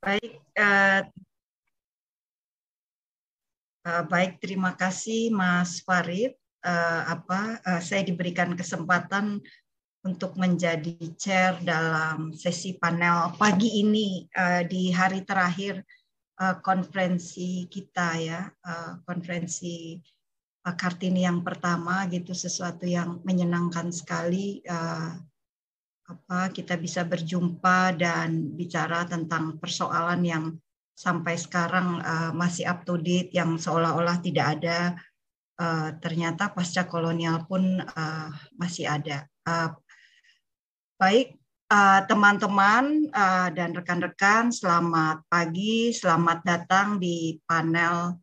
Baik, baik, terima kasih Mas Farid. Saya diberikan kesempatan untuk menjadi chair dalam sesi panel pagi ini di hari terakhir konferensi kita ya, konferensi Kartini yang pertama gitu, sesuatu yang menyenangkan sekali. Kita bisa berjumpa dan bicara tentang persoalan yang sampai sekarang masih up to date, yang seolah-olah tidak ada, ternyata pasca kolonial pun masih ada. Baik, teman-teman dan rekan-rekan, selamat pagi, selamat datang di panel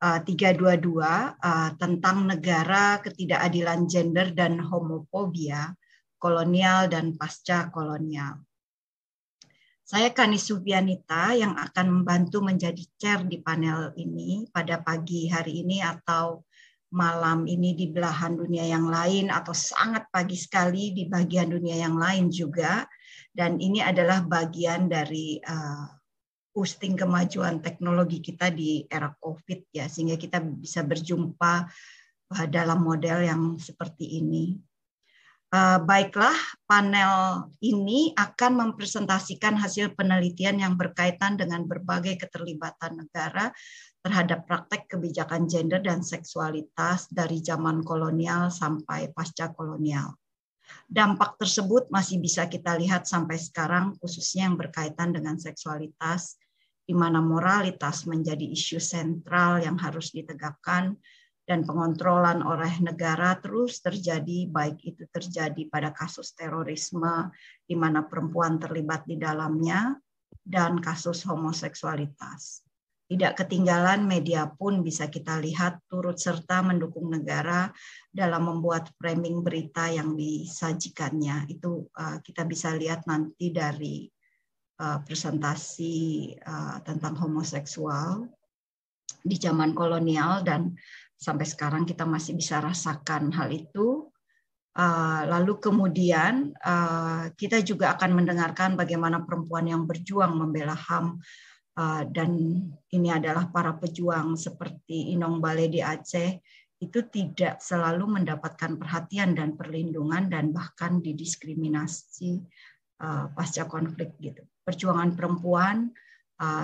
322 tentang negara, ketidakadilan gender dan homofobia, kolonial dan pasca kolonial. Saya Kani Subianita yang akan membantu menjadi chair di panel ini pada pagi hari ini atau malam ini di belahan dunia yang lain, atau sangat pagi sekali di bagian dunia yang lain juga. Dan ini adalah bagian dari boosting kemajuan teknologi kita di era COVID ya, sehingga kita bisa berjumpa dalam model yang seperti ini. Baiklah, panel ini akan mempresentasikan hasil penelitian yang berkaitan dengan berbagai keterlibatan negara terhadap praktek kebijakan gender dan seksualitas dari zaman kolonial sampai pasca kolonial. Dampak tersebut masih bisa kita lihat sampai sekarang, khususnya yang berkaitan dengan seksualitas, di mana moralitas menjadi isu sentral yang harus ditegakkan, dan pengontrolan oleh negara terus terjadi, baik itu terjadi pada kasus terorisme, di mana perempuan terlibat di dalamnya, dan kasus homoseksualitas. Tidak ketinggalan, media pun bisa kita lihat turut serta mendukung negara dalam membuat framing berita yang disajikannya. Itu kita bisa lihat nanti dari presentasi tentang homoseksual di zaman kolonial, dan sampai sekarang kita masih bisa rasakan hal itu. Lalu kemudian kita juga akan mendengarkan bagaimana perempuan yang berjuang membela HAM, dan ini adalah para pejuang seperti Inong Balai di Aceh, itu tidak selalu mendapatkan perhatian dan perlindungan, dan bahkan didiskriminasi pasca konflik gitu. Perjuangan perempuan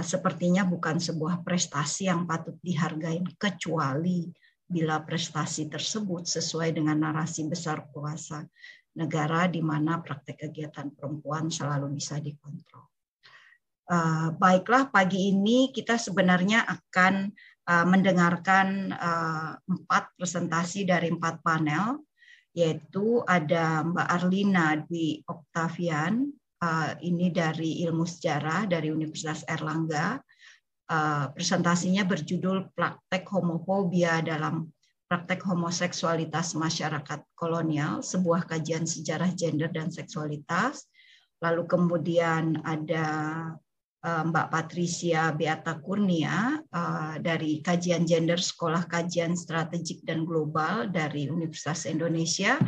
sepertinya bukan sebuah prestasi yang patut dihargai, kecuali bila prestasi tersebut sesuai dengan narasi besar kuasa negara di mana praktek kegiatan perempuan selalu bisa dikontrol. Baiklah, pagi ini kita sebenarnya akan mendengarkan 4 presentasi dari 4 panel, yaitu ada Mbak Arlina Dwi Oktavian, ini dari Ilmu Sejarah dari Universitas Erlangga. Presentasinya berjudul Praktek Homofobia dalam Praktek Homoseksualitas Masyarakat Kolonial, sebuah kajian sejarah gender dan seksualitas. Lalu kemudian ada Mbak Patricia Beata Kurnia dari Kajian Gender Sekolah Kajian Strategik dan Global dari Universitas Indonesia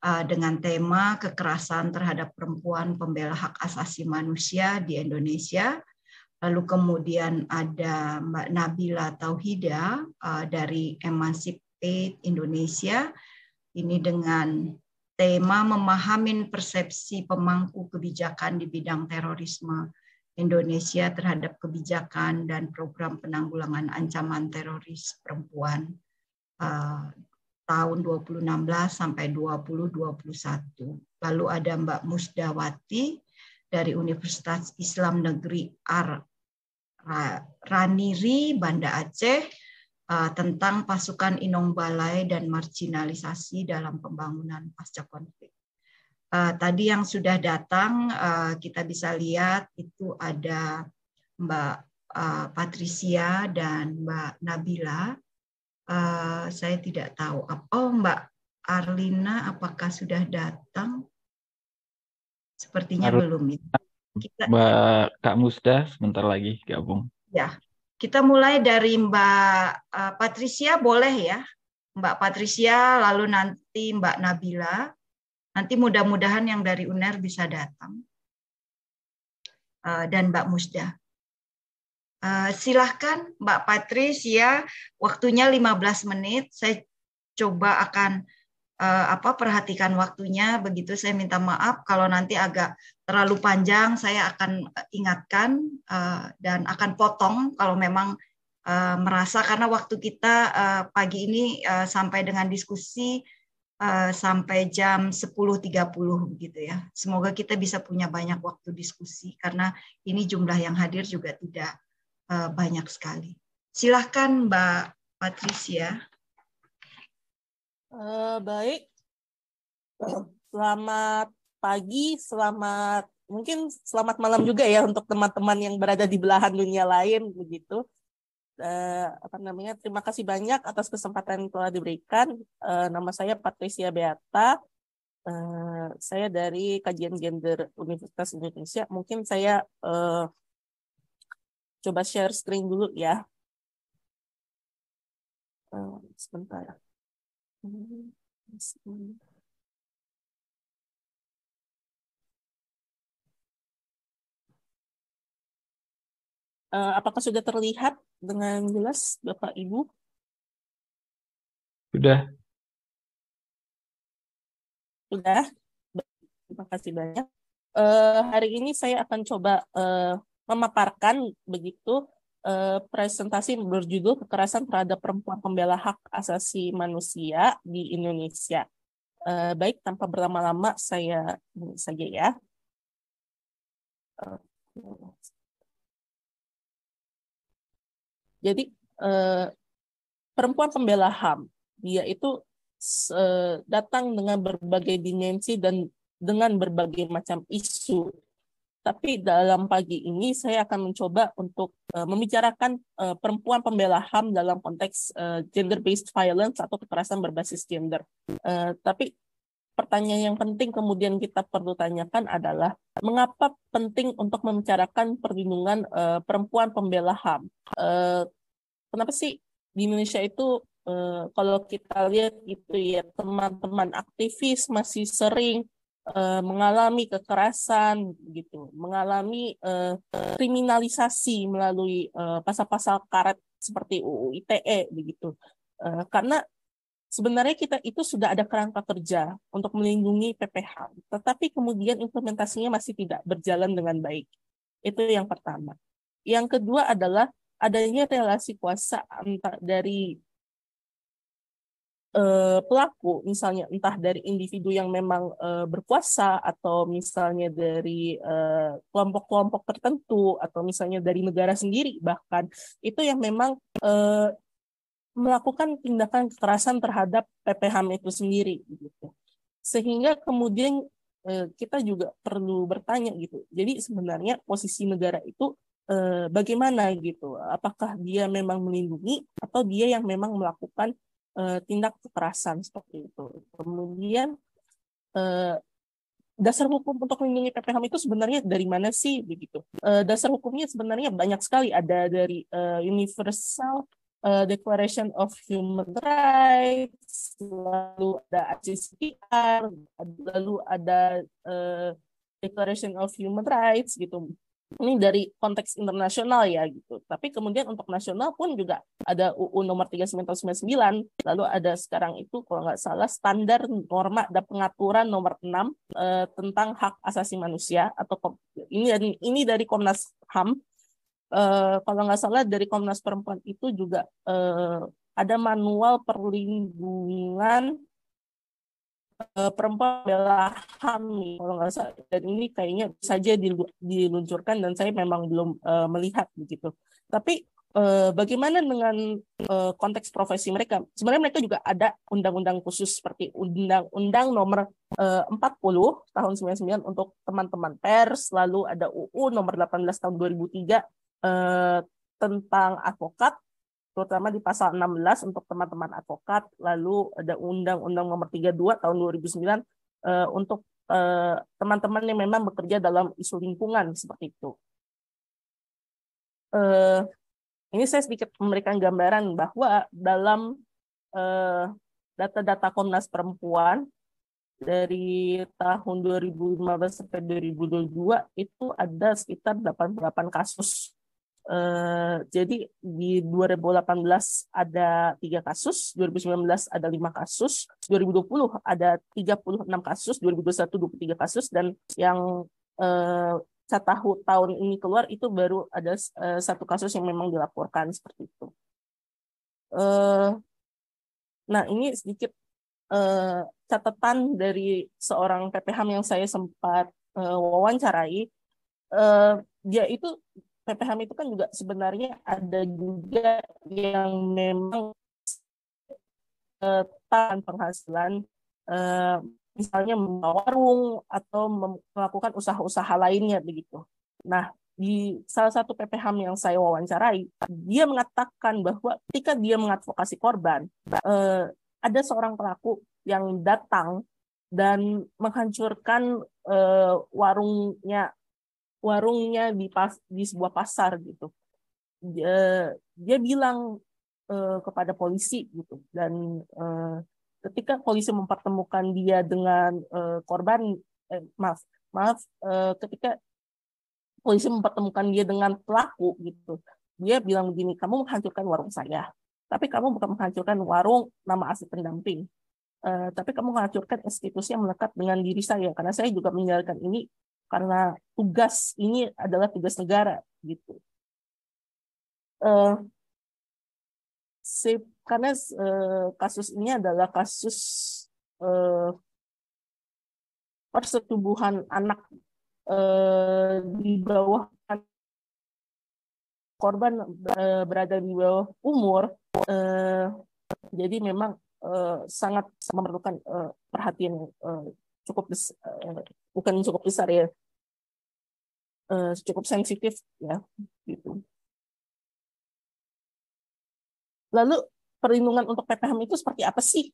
dengan tema kekerasan terhadap perempuan pembela hak asasi manusia di Indonesia. Lalu kemudian ada Mbak Nabila Tauhida dari Emancipate Indonesia, ini dengan tema memahami persepsi pemangku kebijakan di bidang terorisme Indonesia terhadap kebijakan dan program penanggulangan ancaman teroris perempuan tahun 2016 sampai 2021. Lalu ada Mbak Musdawati dari Universitas Islam Negeri Raniri, Banda Aceh, tentang pasukan Inong Balai dan marginalisasi dalam pembangunan pasca konflik. Tadi yang sudah datang kita bisa lihat itu ada Mbak Patricia dan Mbak Nabila. Saya tidak tahu. Mbak Arlina apakah sudah datang? Sepertinya belum ya. Mbak Kak Musda sebentar lagi gabung. Ya, kita mulai dari Mbak Patricia, boleh ya? Mbak Patricia, lalu nanti Mbak Nabila. Nanti mudah-mudahan yang dari UNER bisa datang. Dan Mbak Musda. Silahkan Mbak Patricia, waktunya 15 menit. Saya coba akan perhatikan waktunya. Begitu saya minta maaf kalau nanti agak terlalu panjang, saya akan ingatkan dan akan potong kalau memang merasa, karena waktu kita pagi ini sampai dengan diskusi sampai jam 10.30 begitu ya. Semoga kita bisa punya banyak waktu diskusi karena ini jumlah yang hadir juga tidak banyak sekali. Silahkan Mbak Patricia. Baik, selamat pagi, mungkin selamat malam juga ya untuk teman-teman yang berada di belahan dunia lain begitu. Terima kasih banyak atas kesempatan yang telah diberikan. Nama saya Patricia Beata. Saya dari Kajian Gender Universitas Indonesia. Mungkin saya coba share screen dulu ya. Sebentar. Apakah sudah terlihat dengan jelas, Bapak Ibu? Sudah. Sudah. Terima kasih banyak. Hari ini saya akan coba memaparkan begitu presentasi berjudul Kekerasan Terhadap Perempuan Pembela Hak Asasi Manusia di Indonesia. Baik, tanpa berlama-lama saya ini saja ya. Jadi perempuan pembela HAM, dia itu datang dengan berbagai dimensi dan dengan berbagai macam isu. Tapi dalam pagi ini saya akan mencoba untuk membicarakan perempuan pembela HAM dalam konteks gender-based violence atau kekerasan berbasis gender. Tapi pertanyaan yang penting kemudian kita perlu tanyakan adalah mengapa penting untuk membicarakan perlindungan perempuan pembela HAM? Kenapa sih di Indonesia itu kalau kita lihat gitu ya, teman-teman aktivis masih sering mengalami kekerasan gitu, mengalami kriminalisasi melalui pasal-pasal karet seperti UU ITE begitu. Karena sebenarnya kita itu sudah ada kerangka kerja untuk melindungi PPH, tetapi kemudian implementasinya masih tidak berjalan dengan baik. Itu yang pertama. Yang kedua adalah adanya relasi kuasa dari pelaku, misalnya entah dari individu yang memang berkuasa atau misalnya dari kelompok-kelompok tertentu atau misalnya dari negara sendiri bahkan itu yang memang melakukan tindakan kekerasan terhadap PPHAM itu sendiri gitu. Sehingga kemudian kita juga perlu bertanya gitu. Jadi sebenarnya posisi negara itu bagaimana gitu? Apakah dia memang melindungi atau dia yang memang melakukan tindak kekerasan seperti itu? Kemudian dasar hukum untuk melindungi PPHAM itu sebenarnya dari mana sih begitu? Dasar hukumnya sebenarnya banyak sekali, ada dari Universal Declaration of Human Rights, lalu ada ACCPR, lalu ada Declaration of Human Rights gitu. Ini dari konteks internasional ya gitu. Tapi kemudian untuk nasional pun juga ada UU nomor 39 tahun 99, lalu ada sekarang itu kalau nggak salah standar norma dan pengaturan nomor 6 tentang hak asasi manusia atau ini dari Komnas HAM. Kalau nggak salah dari Komnas Perempuan itu juga ada manual perlindungan perempuan bela HAM nih, kalau nggak salah, dan ini kayaknya saja diluncurkan dan saya memang belum melihat begitu. Tapi bagaimana dengan konteks profesi mereka? Sebenarnya mereka juga ada undang-undang khusus seperti Undang-Undang nomor 40 tahun 99 untuk teman-teman pers, lalu ada UU nomor 18 tahun 2003 tentang advokat, terutama di pasal 16 untuk teman-teman advokat, lalu ada Undang-Undang nomor 32 tahun 2009 untuk teman-teman yang memang bekerja dalam isu lingkungan seperti itu. Ini saya sedikit memberikan gambaran bahwa dalam data-data Komnas Perempuan dari tahun 2015 sampai 2022 itu ada sekitar 88 kasus Jadi di 2018 ada 3 kasus, 2019 ada 5 kasus, 2020 ada 36 kasus, 2021 23 kasus, dan yang tahun ini keluar itu baru ada 1 kasus yang memang dilaporkan seperti itu. Nah, ini sedikit catatan dari seorang PPHAM yang saya sempat wawancarai. Dia itu PPHAM itu kan juga sebenarnya ada juga yang memang tahan penghasilan, misalnya membawa warung atau melakukan usaha-usaha lainnya begitu. Nah, di salah satu PPHAM yang saya wawancarai, dia mengatakan bahwa ketika dia mengadvokasi korban, ada seorang pelaku yang datang dan menghancurkan warungnya di sebuah pasar gitu. Dia bilang kepada polisi gitu, dan ketika polisi mempertemukan dia dengan ketika polisi mempertemukan dia dengan pelaku gitu, dia bilang begini, kamu menghancurkan warung saya, tapi kamu bukan menghancurkan warung nama asli pendamping, tapi kamu menghancurkan institusi yang melekat dengan diri saya, karena saya juga menjalankan ini karena tugas ini adalah tugas negara gitu. Karena kasus ini adalah kasus persetubuhan anak di bawah korban berada di bawah umur, jadi memang sangat memerlukan perhatian cukup besar, bukan cukup besar ya, cukup sensitif ya gitu. Lalu perlindungan untuk PPHAM itu seperti apa sih?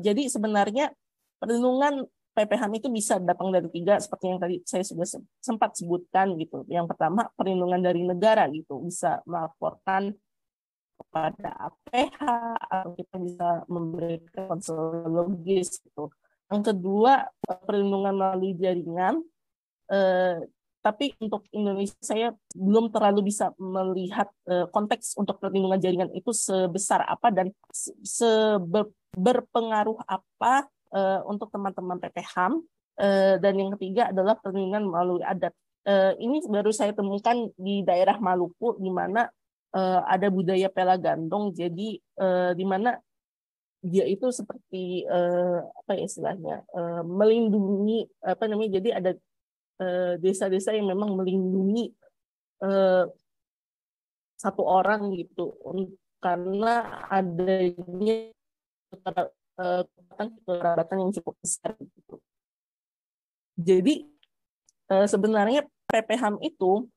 Jadi sebenarnya perlindungan PPHAM itu bisa datang dari 3 seperti yang tadi saya sudah sempat sebutkan gitu. Yang pertama, perlindungan dari negara gitu, bisa melaporkan kepada APH atau kita bisa memberikan konseling logis gitu. Yang kedua, perlindungan melalui jaringan. Tapi untuk Indonesia saya belum terlalu bisa melihat konteks untuk perlindungan jaringan itu sebesar apa dan berpengaruh apa untuk teman-teman PPHAM. Dan yang ketiga adalah perlindungan melalui adat. Ini baru saya temukan di daerah Maluku, di mana ada budaya pela gandong, jadi di mana dia itu seperti apa ya istilahnya, melindungi apa namanya, jadi ada desa-desa yang memang melindungi satu orang gitu, karena adanya kerabatan yang cukup besar gitu. Jadi sebenarnya PPHAM itu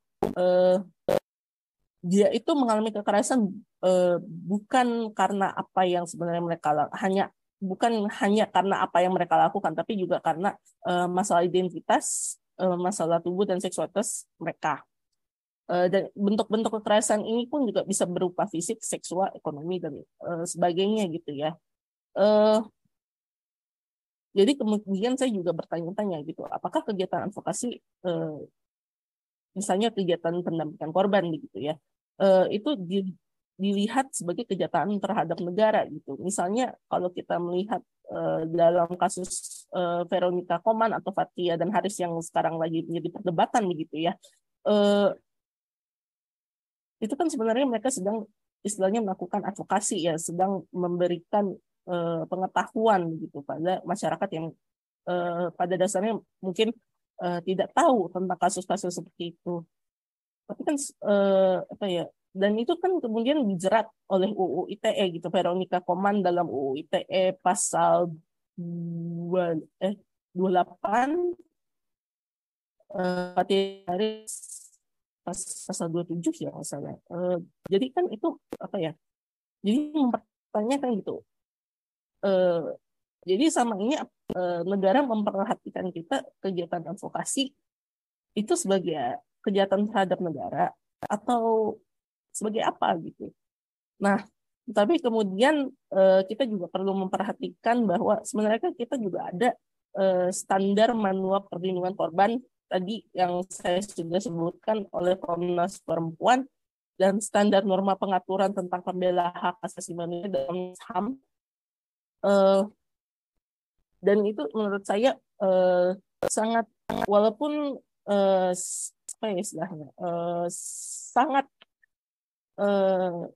dia itu mengalami kekerasan bukan karena apa yang sebenarnya mereka bukan hanya karena apa yang mereka lakukan, tapi juga karena masalah identitas, masalah tubuh dan seksualitas mereka. Dan bentuk-bentuk kekerasan ini pun juga bisa berupa fisik, seksual, ekonomi, dan sebagainya gitu ya. Jadi kemudian saya juga bertanya-tanya gitu, apakah kegiatan advokasi, misalnya kegiatan pendampingan korban gitu ya, itu dilihat sebagai kejahatan terhadap negara gitu. Misalnya kalau kita melihat dalam kasus Veronica Koman atau Fathia dan Haris yang sekarang lagi menjadi perdebatan begitu ya, itu kan sebenarnya mereka sedang istilahnya melakukan advokasi ya, sedang memberikan pengetahuan gitu pada masyarakat yang pada dasarnya mungkin tidak tahu tentang kasus-kasus seperti itu. Tapi kan apa ya, dan itu kan kemudian dijerat oleh UU ITE gitu. Veronica Koman dalam UU ITE pasal 28, pasal 27 ya masalah. Jadi kan itu apa ya? Jadi mempertanyakan gitu. Jadi sama ini negara memperhatikan kita kegiatan advokasi itu sebagai kejahatan terhadap negara atau sebagai apa gitu. Nah, tapi kemudian kita juga perlu memperhatikan bahwa sebenarnya kita juga ada standar manual perlindungan korban tadi yang saya sudah sebutkan oleh Komnas Perempuan dan standar norma pengaturan tentang pembela hak asasi manusia dalam HAM. Dan itu menurut saya sangat, walaupun apa ya istilahnya,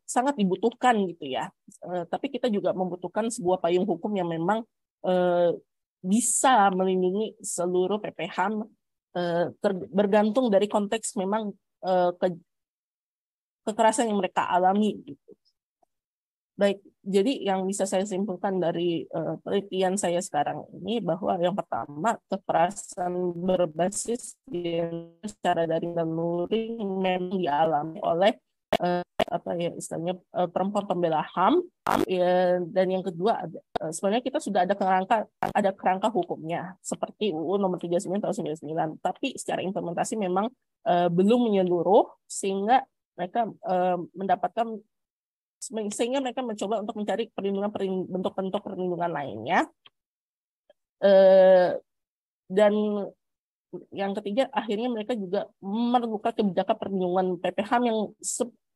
sangat dibutuhkan gitu ya. Tapi kita juga membutuhkan sebuah payung hukum yang memang bisa melindungi seluruh PPHAM, bergantung dari konteks memang kekerasan yang mereka alami gitu. Baik, jadi yang bisa saya simpulkan dari penelitian saya sekarang ini bahwa yang pertama, kekerasan berbasis secara daring dan luring memang dialami oleh perempuan pembela HAM, ya, dan yang kedua sebenarnya kita sudah ada kerangka hukumnya seperti UU nomor 39 tahun 99, tapi secara implementasi memang belum menyeluruh sehingga mereka mencoba untuk mencari bentuk-bentuk perlindungan lainnya. Dan yang ketiga, akhirnya mereka juga memerlukan kebijakan perlindungan PPHAM yang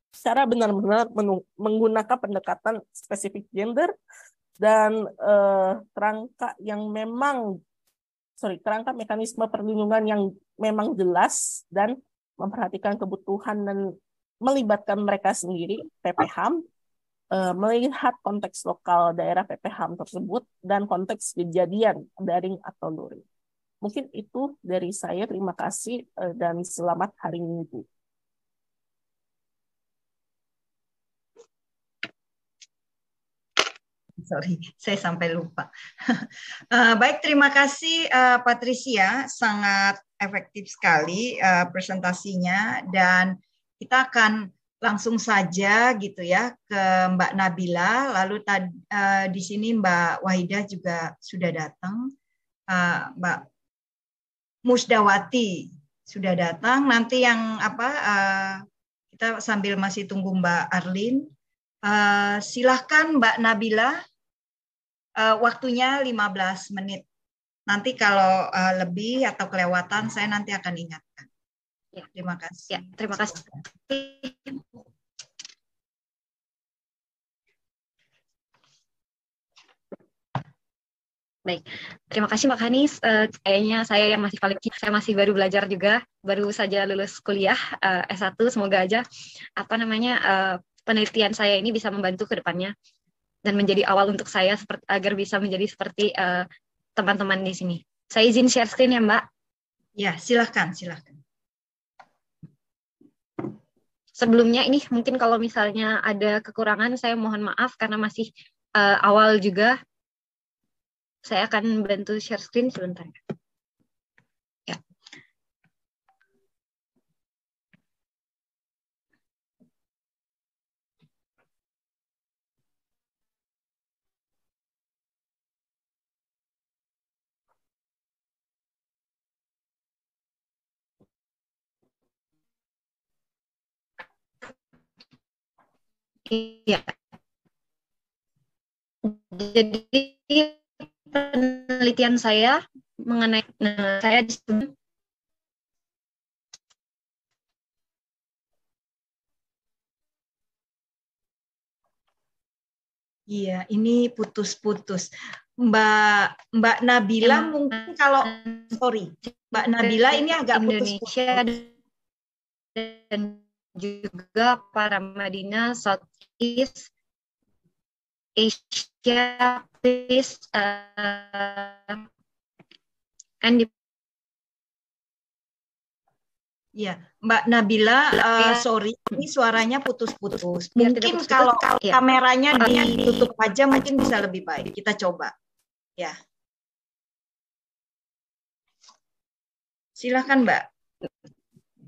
secara benar-benar menggunakan pendekatan spesifik gender dan kerangka mekanisme perlindungan yang memang jelas dan memperhatikan kebutuhan dan melibatkan mereka sendiri, PPHAM, melihat konteks lokal daerah PPHAM tersebut dan konteks kejadian daring atau luring. Mungkin itu dari saya. Terima kasih dan selamat hari Minggu. Sorry, saya sampai lupa. Baik, terima kasih Patricia, sangat efektif sekali presentasinya, dan kita akan langsung saja gitu ya ke Mbak Nabila. Lalu di sini Mbak Wahidah juga sudah datang, Mbak Musdawati sudah datang. Nanti yang kita sambil masih tunggu Mbak Arlin, silahkan Mbak Nabila, waktunya 15 menit. Nanti kalau lebih atau kelewatan saya nanti akan ingatkan. Ya. Terima kasih. Ya, terima kasih. Baik, terima kasih Mbak Hanis. Kayaknya saya yang saya masih baru belajar juga, baru saja lulus kuliah S1. Semoga aja penelitian saya ini bisa membantu ke depannya dan menjadi awal untuk saya agar bisa menjadi seperti teman-teman di sini. Saya izin share screen ya Mbak. Ya, silahkan. Sebelumnya ini mungkin kalau misalnya ada kekurangan, saya mohon maaf karena masih awal juga. Saya akan bantu share screen sebentar. Ya. Iya. Jadi penelitian saya mengenai saya disebut Iya, ini putus-putus. Mbak Nabila mungkin Mbak Nabila ini agak Indonesia dan juga para Madinah Southeast Asia, please Ya, Mbak Nabila, sorry, ini suaranya putus-putus. Mungkin kalau kameranya ditutup aja mungkin bisa lebih baik. Kita coba. Ya. Silakan, Mbak.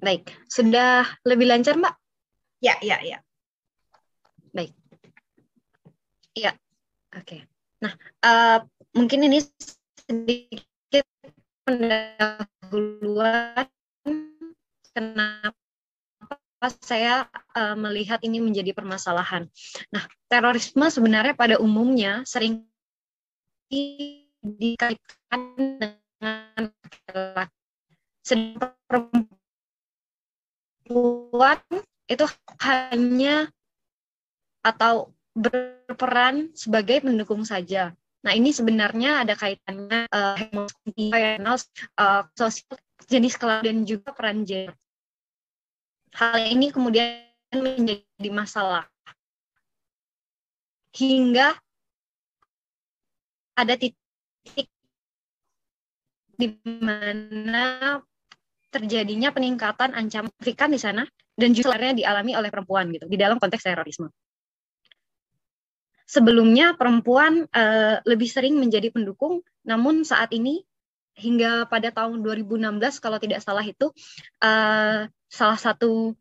Baik, sudah lebih lancar, Mbak? Ya. Baik. Iya, oke. Nah, mungkin ini sedikit pendahuluan kenapa saya melihat ini menjadi permasalahan. Nah, terorisme sebenarnya pada umumnya sering dikaitkan dengan laki-laki. Sedangkan perempuan itu hanya atau berperan sebagai pendukung saja. Nah, ini sebenarnya ada kaitannya sosial, jenis kelamin, dan juga peran gender. Hal ini kemudian menjadi masalah. Hingga ada titik di mana terjadinya peningkatan ancaman signifikan di sana dan justru dialami oleh perempuan gitu di dalam konteks terorisme. Sebelumnya perempuan lebih sering menjadi pendukung, namun saat ini hingga pada tahun 2016 kalau tidak salah itu salah satu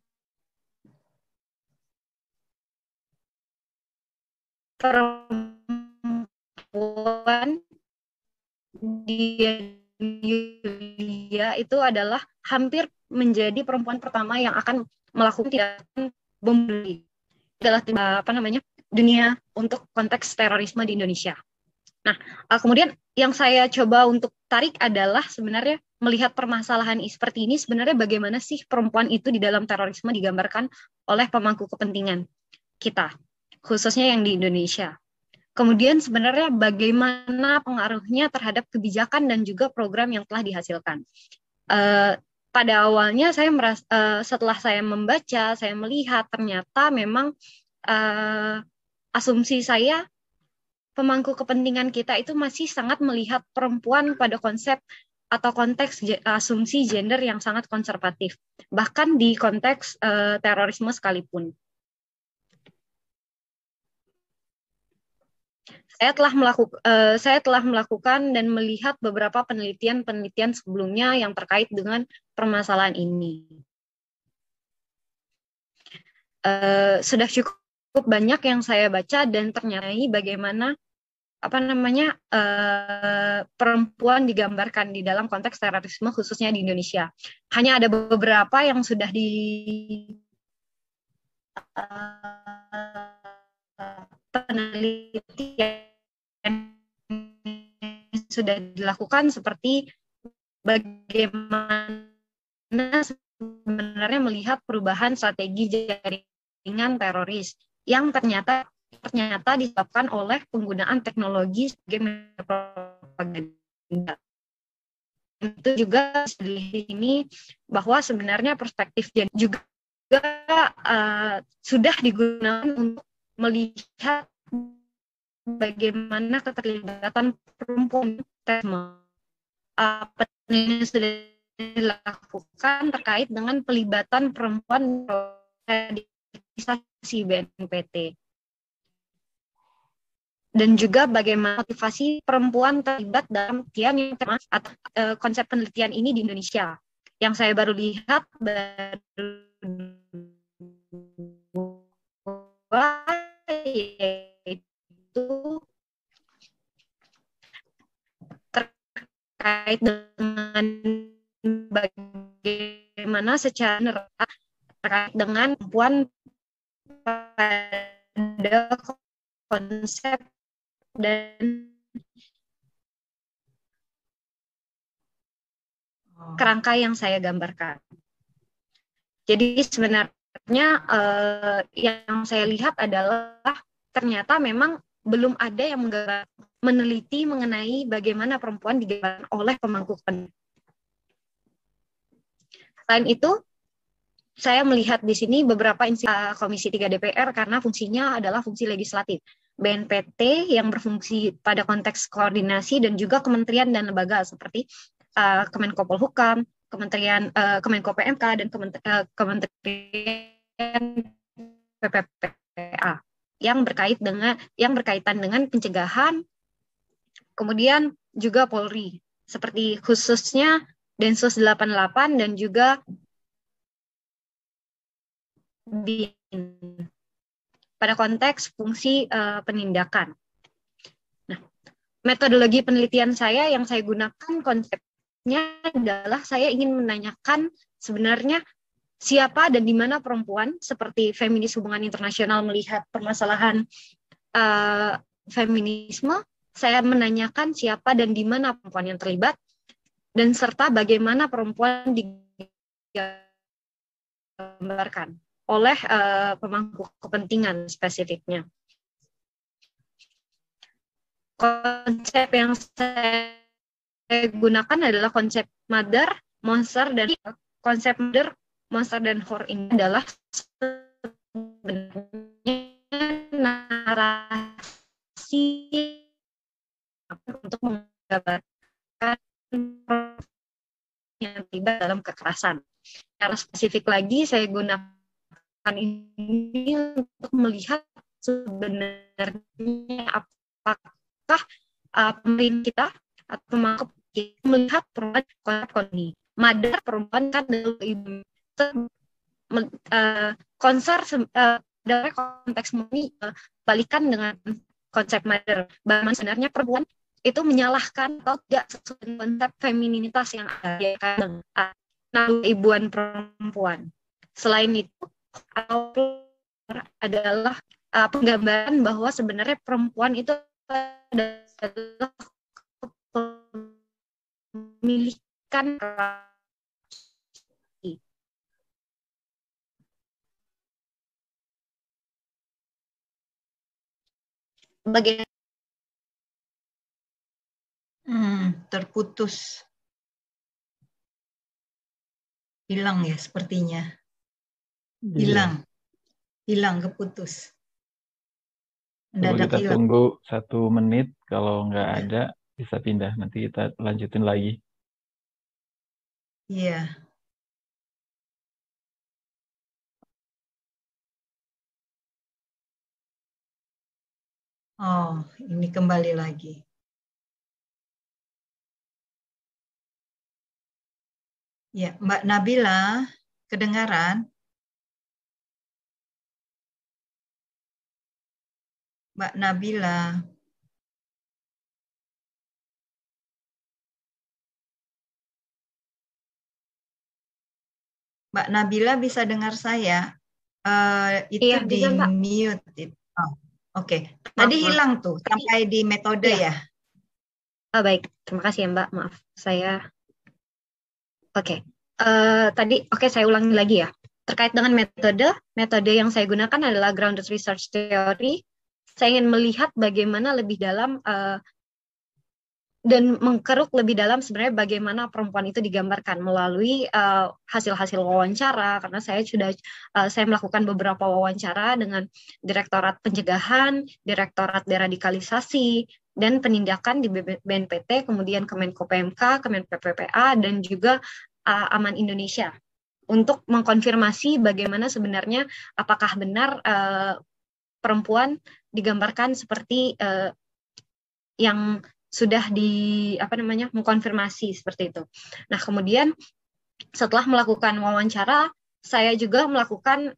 perempuan di Yulia itu adalah hampir menjadi perempuan pertama yang akan melakukan tindakan bom bunuh adalah dunia untuk konteks terorisme di Indonesia. Nah, kemudian yang saya coba untuk tarik adalah sebenarnya melihat permasalahan seperti ini, sebenarnya bagaimana sih perempuan itu di dalam terorisme digambarkan oleh pemangku kepentingan kita, khususnya yang di Indonesia. Kemudian sebenarnya bagaimana pengaruhnya terhadap kebijakan dan juga program yang telah dihasilkan. Pada awalnya saya merasa, setelah saya membaca, saya melihat ternyata memang asumsi saya pemangku kepentingan kita itu masih sangat melihat perempuan pada konsep atau konteks asumsi gender yang sangat konservatif, bahkan di konteks terorisme sekalipun. Saya telah melakukan dan melihat beberapa penelitian sebelumnya yang terkait dengan permasalahan ini. Sudah cukup banyak yang saya baca dan ternyata bagaimana perempuan digambarkan di dalam konteks terorisme khususnya di Indonesia. Hanya ada beberapa yang sudah penelitian sudah dilakukan seperti bagaimana sebenarnya melihat perubahan strategi jaringan teroris yang ternyata disebabkan oleh penggunaan teknologi sebagai propaganda. Itu juga di sini bahwa sebenarnya perspektif juga sudah digunakan untuk melihat bagaimana keterlibatan perempuan ini sudah dilakukan terkait dengan pelibatan perempuan radikalisasi BNPT dan juga bagaimana motivasi perempuan terlibat dalam atau konsep penelitian ini di Indonesia. Yang saya baru lihat yaitu terkait dengan bagaimana secara terkait dengan perempuan pada konsep dan kerangka yang saya gambarkan. Jadi sebenarnya yang saya lihat adalah ternyata memang belum ada yang meneliti mengenai bagaimana perempuan digambarkan oleh pemangku kepentingan. Selain itu, saya melihat di sini beberapa Komisi 3 DPR karena fungsinya adalah fungsi legislatif. BNPT yang berfungsi pada konteks koordinasi dan juga kementerian dan lembaga seperti Kemenko Polhukam, Kemenko PMK dan Kementerian PPPA yang berkaitan dengan pencegahan, kemudian juga Polri seperti khususnya Densus 88 dan juga BIN pada konteks fungsi penindakan. Nah, metodologi penelitian saya yang saya gunakan konsepnya adalah saya ingin menanyakan sebenarnya siapa dan di mana perempuan seperti feminis hubungan internasional melihat permasalahan feminisme. Saya menanyakan siapa dan di mana perempuan yang terlibat. dan serta bagaimana perempuan digambarkan oleh pemangku kepentingan spesifiknya. Konsep yang saya gunakan adalah konsep mother, monster, dan konsep mother, monster, dan horror ini adalah sebenarnya narasi untuk menggambarkan yang terlibat dalam kekerasan. Secara spesifik lagi saya gunakan ini untuk melihat sebenarnya apakah pemerintah kita atau pemangku kita melihat perubahan konsep ini. Mother, perempuan kan adalah ibu. Dalam konteks ini balikan dengan konsep mother. Bahwa sebenarnya perempuan itu menyalahkan atau tidak sesuai dengan konsep femininitas yang ada ya kan, ibuan perempuan. Selain itu adalah penggambaran bahwa sebenarnya perempuan itu adalah kepemilikan bagaimana terputus. Hilang ya sepertinya. Iya. Hilang keputus. Coba Mendadak kita hilang. tunggu 1 menit. Kalau nggak Ya. ada, bisa pindah. Nanti kita lanjutin lagi. Iya. Oh, ini kembali lagi. Ya, Mbak Nabila, kedengaran? Mbak Nabila. Mbak Nabila bisa dengar saya? Itu iya, di bisa, Mbak. mute. Oh, oke. Tadi hilang tuh, sampai di metode ya? Baik, terima kasih ya Mbak. Maaf, saya. Oke. Tadi, saya ulangi lagi ya. Terkait dengan metode yang saya gunakan adalah grounded research theory. Saya ingin melihat bagaimana lebih dalam dan mengkeruk lebih dalam sebenarnya bagaimana perempuan itu digambarkan melalui hasil-hasil wawancara, karena saya melakukan beberapa wawancara dengan Direktorat Pencegahan, Direktorat Deradikalisasi, dan Penindakan di BNPT, kemudian Kemenko PMK, Kemenko PPA, dan juga Aman Indonesia, untuk mengkonfirmasi bagaimana sebenarnya apakah benar perempuan digambarkan seperti yang sudah mengkonfirmasi seperti itu. Nah, kemudian setelah melakukan wawancara, saya juga melakukan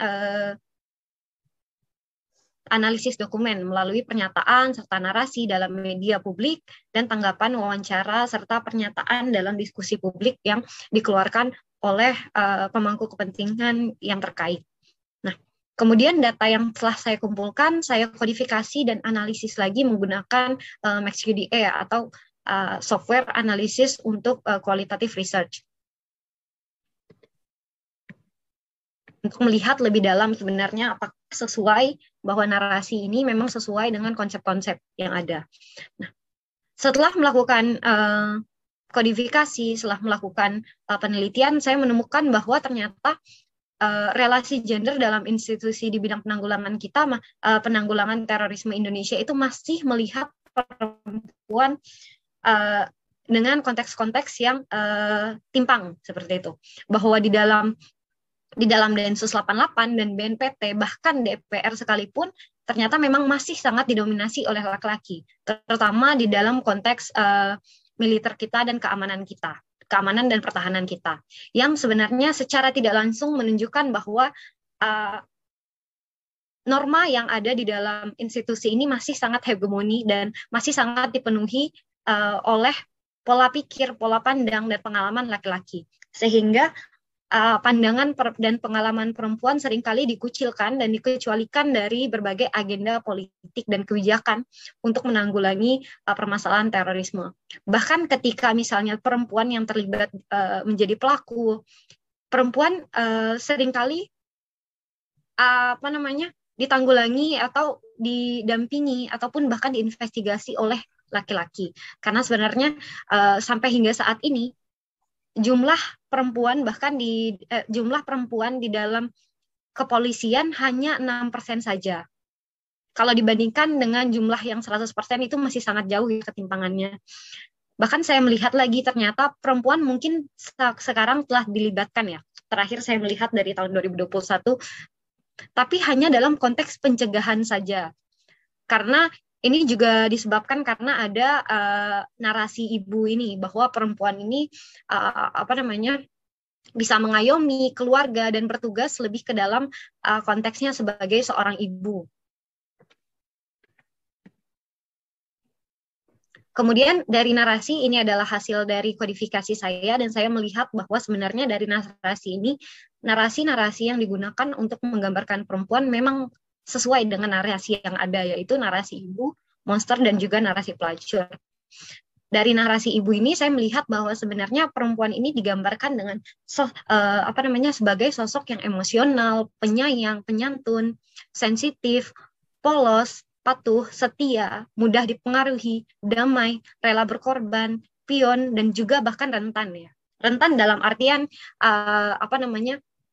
analisis dokumen melalui pernyataan serta narasi dalam media publik dan tanggapan wawancara serta pernyataan dalam diskusi publik yang dikeluarkan oleh pemangku kepentingan yang terkait. Nah, kemudian data yang telah saya kumpulkan, saya kodifikasi dan analisis lagi menggunakan MaxQDA atau software analisis untuk qualitative research. Untuk melihat lebih dalam sebenarnya apakah sesuai bahwa narasi ini memang sesuai dengan konsep-konsep yang ada. Nah, setelah melakukan kodifikasi, setelah melakukan penelitian, saya menemukan bahwa ternyata relasi gender dalam institusi di bidang penanggulangan penanggulangan terorisme Indonesia itu masih melihat perempuan dengan konteks-konteks yang timpang seperti itu. Bahwa di dalam Densus 88 dan BNPT, bahkan DPR sekalipun, ternyata memang masih sangat didominasi oleh laki-laki, terutama di dalam konteks militer kita dan keamanan dan pertahanan kita, yang sebenarnya secara tidak langsung menunjukkan bahwa norma yang ada di dalam institusi ini masih sangat hegemoni dan masih sangat dipenuhi oleh pola pikir, pola pandang, dan pengalaman laki-laki. Sehingga pandangan dan pengalaman perempuan seringkali dikucilkan dan dikecualikan dari berbagai agenda politik dan kebijakan untuk menanggulangi permasalahan terorisme. Bahkan ketika misalnya perempuan yang terlibat menjadi pelaku, perempuan seringkali ditanggulangi atau didampingi ataupun bahkan diinvestigasi oleh laki-laki. Karena sebenarnya sampai hingga saat ini jumlah perempuan di dalam kepolisian hanya 6% saja. Kalau dibandingkan dengan jumlah yang 100% itu masih sangat jauh ketimpangannya. Bahkan saya melihat lagi ternyata perempuan mungkin sekarang telah dilibatkan ya. Terakhir saya melihat dari tahun 2021, tapi hanya dalam konteks pencegahan saja. Karena ini juga disebabkan karena ada narasi ibu ini bahwa perempuan ini bisa mengayomi keluarga dan bertugas lebih ke dalam konteksnya sebagai seorang ibu. Kemudian dari narasi ini adalah hasil dari kodifikasi saya dan saya melihat bahwa sebenarnya dari narasi ini narasi-narasi yang digunakan untuk menggambarkan perempuan memang sesuai dengan narasi yang ada, yaitu narasi ibu, monster, dan juga narasi pelacur. Dari narasi ibu ini saya melihat bahwa sebenarnya perempuan ini digambarkan dengan sebagai sosok yang emosional, penyayang, penyantun, sensitif, polos, patuh, setia, mudah dipengaruhi, damai, rela berkorban, pion, dan juga bahkan rentan ya. Rentan dalam artian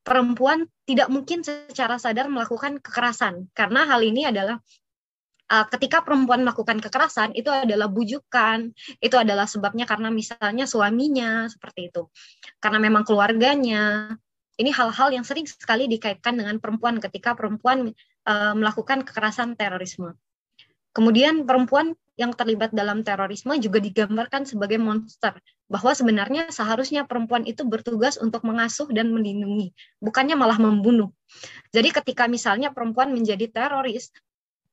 perempuan tidak mungkin secara sadar melakukan kekerasan, karena hal ini adalah ketika perempuan melakukan kekerasan itu adalah bujukan, itu adalah sebabnya karena misalnya suaminya seperti itu, karena memang keluarganya. Ini hal-hal yang sering sekali dikaitkan dengan perempuan ketika perempuan melakukan kekerasan terorisme. Kemudian perempuan yang terlibat dalam terorisme juga digambarkan sebagai monster, bahwa sebenarnya seharusnya perempuan itu bertugas untuk mengasuh dan melindungi, bukannya malah membunuh. Jadi ketika misalnya perempuan menjadi teroris,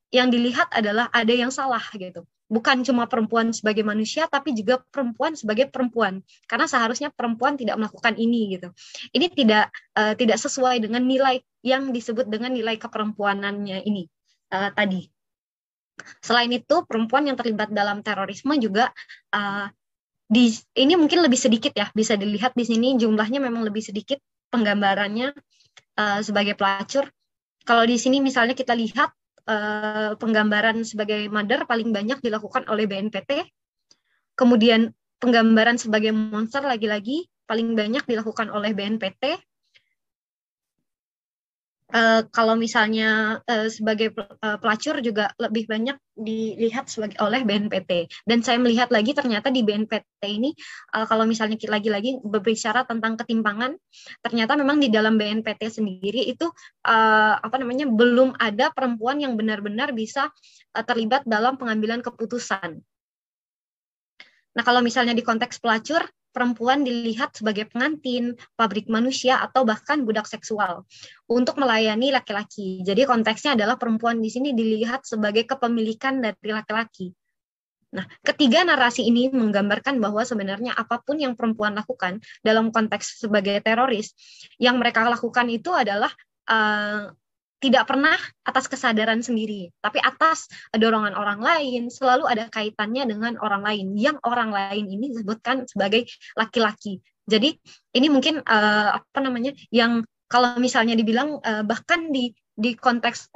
yang dilihat adalah ada yang salah gitu. Bukan cuma perempuan sebagai manusia, tapi juga perempuan sebagai perempuan. Karena seharusnya perempuan tidak melakukan ini gitu. Ini tidak sesuai dengan nilai yang disebut dengan nilai keperempuanannya ini tadi. Selain itu, perempuan yang terlibat dalam terorisme juga ini mungkin lebih sedikit ya, bisa dilihat di sini jumlahnya memang lebih sedikit penggambarannya sebagai pelacur. Kalau di sini misalnya kita lihat penggambaran sebagai mother paling banyak dilakukan oleh BNPT, kemudian penggambaran sebagai monster lagi-lagi paling banyak dilakukan oleh BNPT. Kalau misalnya sebagai pelacur juga lebih banyak dilihat oleh BNPT. Dan saya melihat lagi ternyata di BNPT ini kalau misalnya lagi-lagi berbicara tentang ketimpangan, ternyata memang di dalam BNPT sendiri itu belum ada perempuan yang benar-benar bisa terlibat dalam pengambilan keputusan. Nah, kalau misalnya di konteks pelacur, perempuan dilihat sebagai pengantin, pabrik manusia, atau bahkan budak seksual untuk melayani laki-laki. Jadi konteksnya adalah perempuan di sini dilihat sebagai kepemilikan dari laki-laki. Nah, ketiga narasi ini menggambarkan bahwa sebenarnya apapun yang perempuan lakukan dalam konteks sebagai teroris, yang mereka lakukan itu adalah tidak pernah atas kesadaran sendiri, tapi atas dorongan orang lain, selalu ada kaitannya dengan orang lain, yang orang lain ini disebutkan sebagai laki-laki. Jadi ini mungkin yang kalau misalnya dibilang bahkan di konteks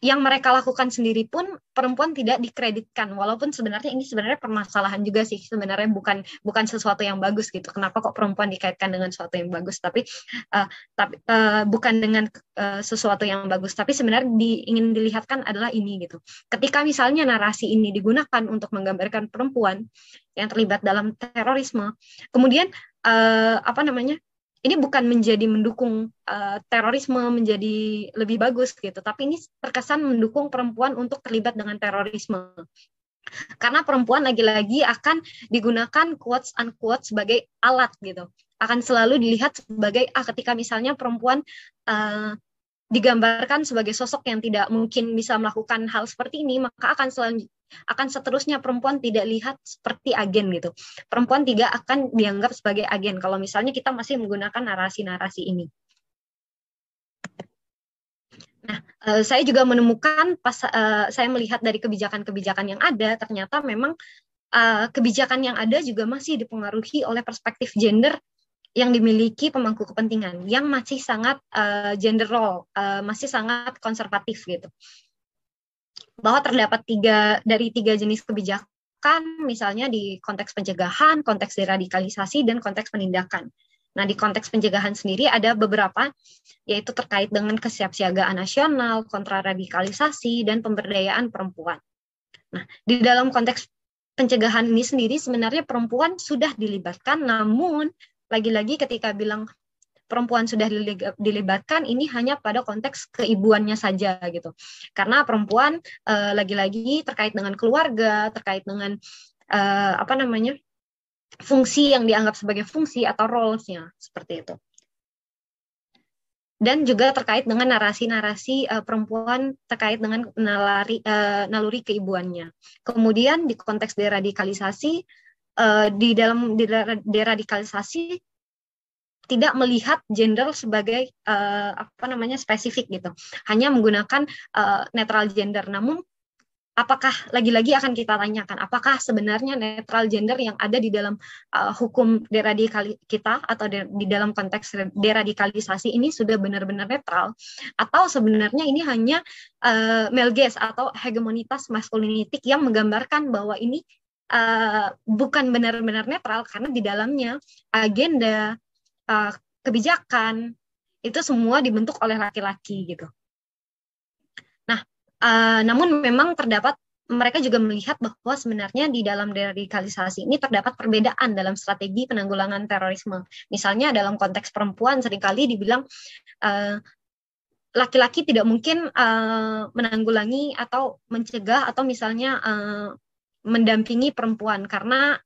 yang mereka lakukan sendiri pun perempuan tidak dikreditkan, walaupun sebenarnya ini sebenarnya permasalahan juga sih, sebenarnya bukan sesuatu yang bagus gitu. Kenapa kok perempuan dikaitkan dengan sesuatu yang bagus, tapi bukan dengan sesuatu yang bagus, tapi sebenarnya ingin dilihatkan adalah ini gitu. Ketika misalnya narasi ini digunakan untuk menggambarkan perempuan yang terlibat dalam terorisme, kemudian ini bukan menjadi mendukung terorisme menjadi lebih bagus gitu, tapi ini terkesan mendukung perempuan untuk terlibat dengan terorisme. Karena perempuan lagi-lagi akan digunakan quotes unquote sebagai alat gitu. Akan selalu dilihat sebagai ketika misalnya perempuan digambarkan sebagai sosok yang tidak mungkin bisa melakukan hal seperti ini, maka akan akan seterusnya perempuan tidak lihat seperti agen gitu. Perempuan tidak akan dianggap sebagai agen kalau misalnya kita masih menggunakan narasi-narasi ini. Nah, saya juga menemukan pas saya melihat dari kebijakan-kebijakan yang ada, ternyata memang kebijakan yang ada juga masih dipengaruhi oleh perspektif gender yang dimiliki pemangku kepentingan, yang masih sangat gender role, masih sangat konservatif gitu. Bahwa terdapat dari tiga jenis kebijakan, misalnya di konteks pencegahan, konteks deradikalisasi, dan konteks penindakan. Nah, di konteks pencegahan sendiri ada beberapa, yaitu terkait dengan kesiapsiagaan nasional, kontraradikalisasi, dan pemberdayaan perempuan. Nah, di dalam konteks pencegahan ini sendiri sebenarnya perempuan sudah dilibatkan, namun lagi-lagi ketika bilang perempuan sudah dilibatkan, ini hanya pada konteks keibuannya saja gitu. Karena perempuan lagi-lagi terkait dengan keluarga, terkait dengan fungsi yang dianggap sebagai fungsi atau roles-nya, seperti itu. Dan juga terkait dengan narasi-narasi perempuan terkait dengan naluri keibuannya. Kemudian di konteks deradikalisasi, di dalam deradikalisasi tidak melihat gender sebagai spesifik gitu, hanya menggunakan netral gender. Namun apakah lagi-lagi akan kita tanyakan, apakah sebenarnya netral gender yang ada di dalam hukum kita atau di dalam konteks deradikalisasi ini sudah benar-benar netral, atau sebenarnya ini hanya male gaze atau hegemonitas maskulinitik yang menggambarkan bahwa ini bukan benar-benar netral karena di dalamnya agenda kebijakan itu semua dibentuk oleh laki-laki gitu. Namun memang mereka juga melihat bahwa sebenarnya di dalam deradikalisasi ini terdapat perbedaan dalam strategi penanggulangan terorisme. Misalnya dalam konteks perempuan seringkali dibilang laki-laki tidak mungkin menanggulangi atau mencegah atau misalnya mendampingi perempuan karena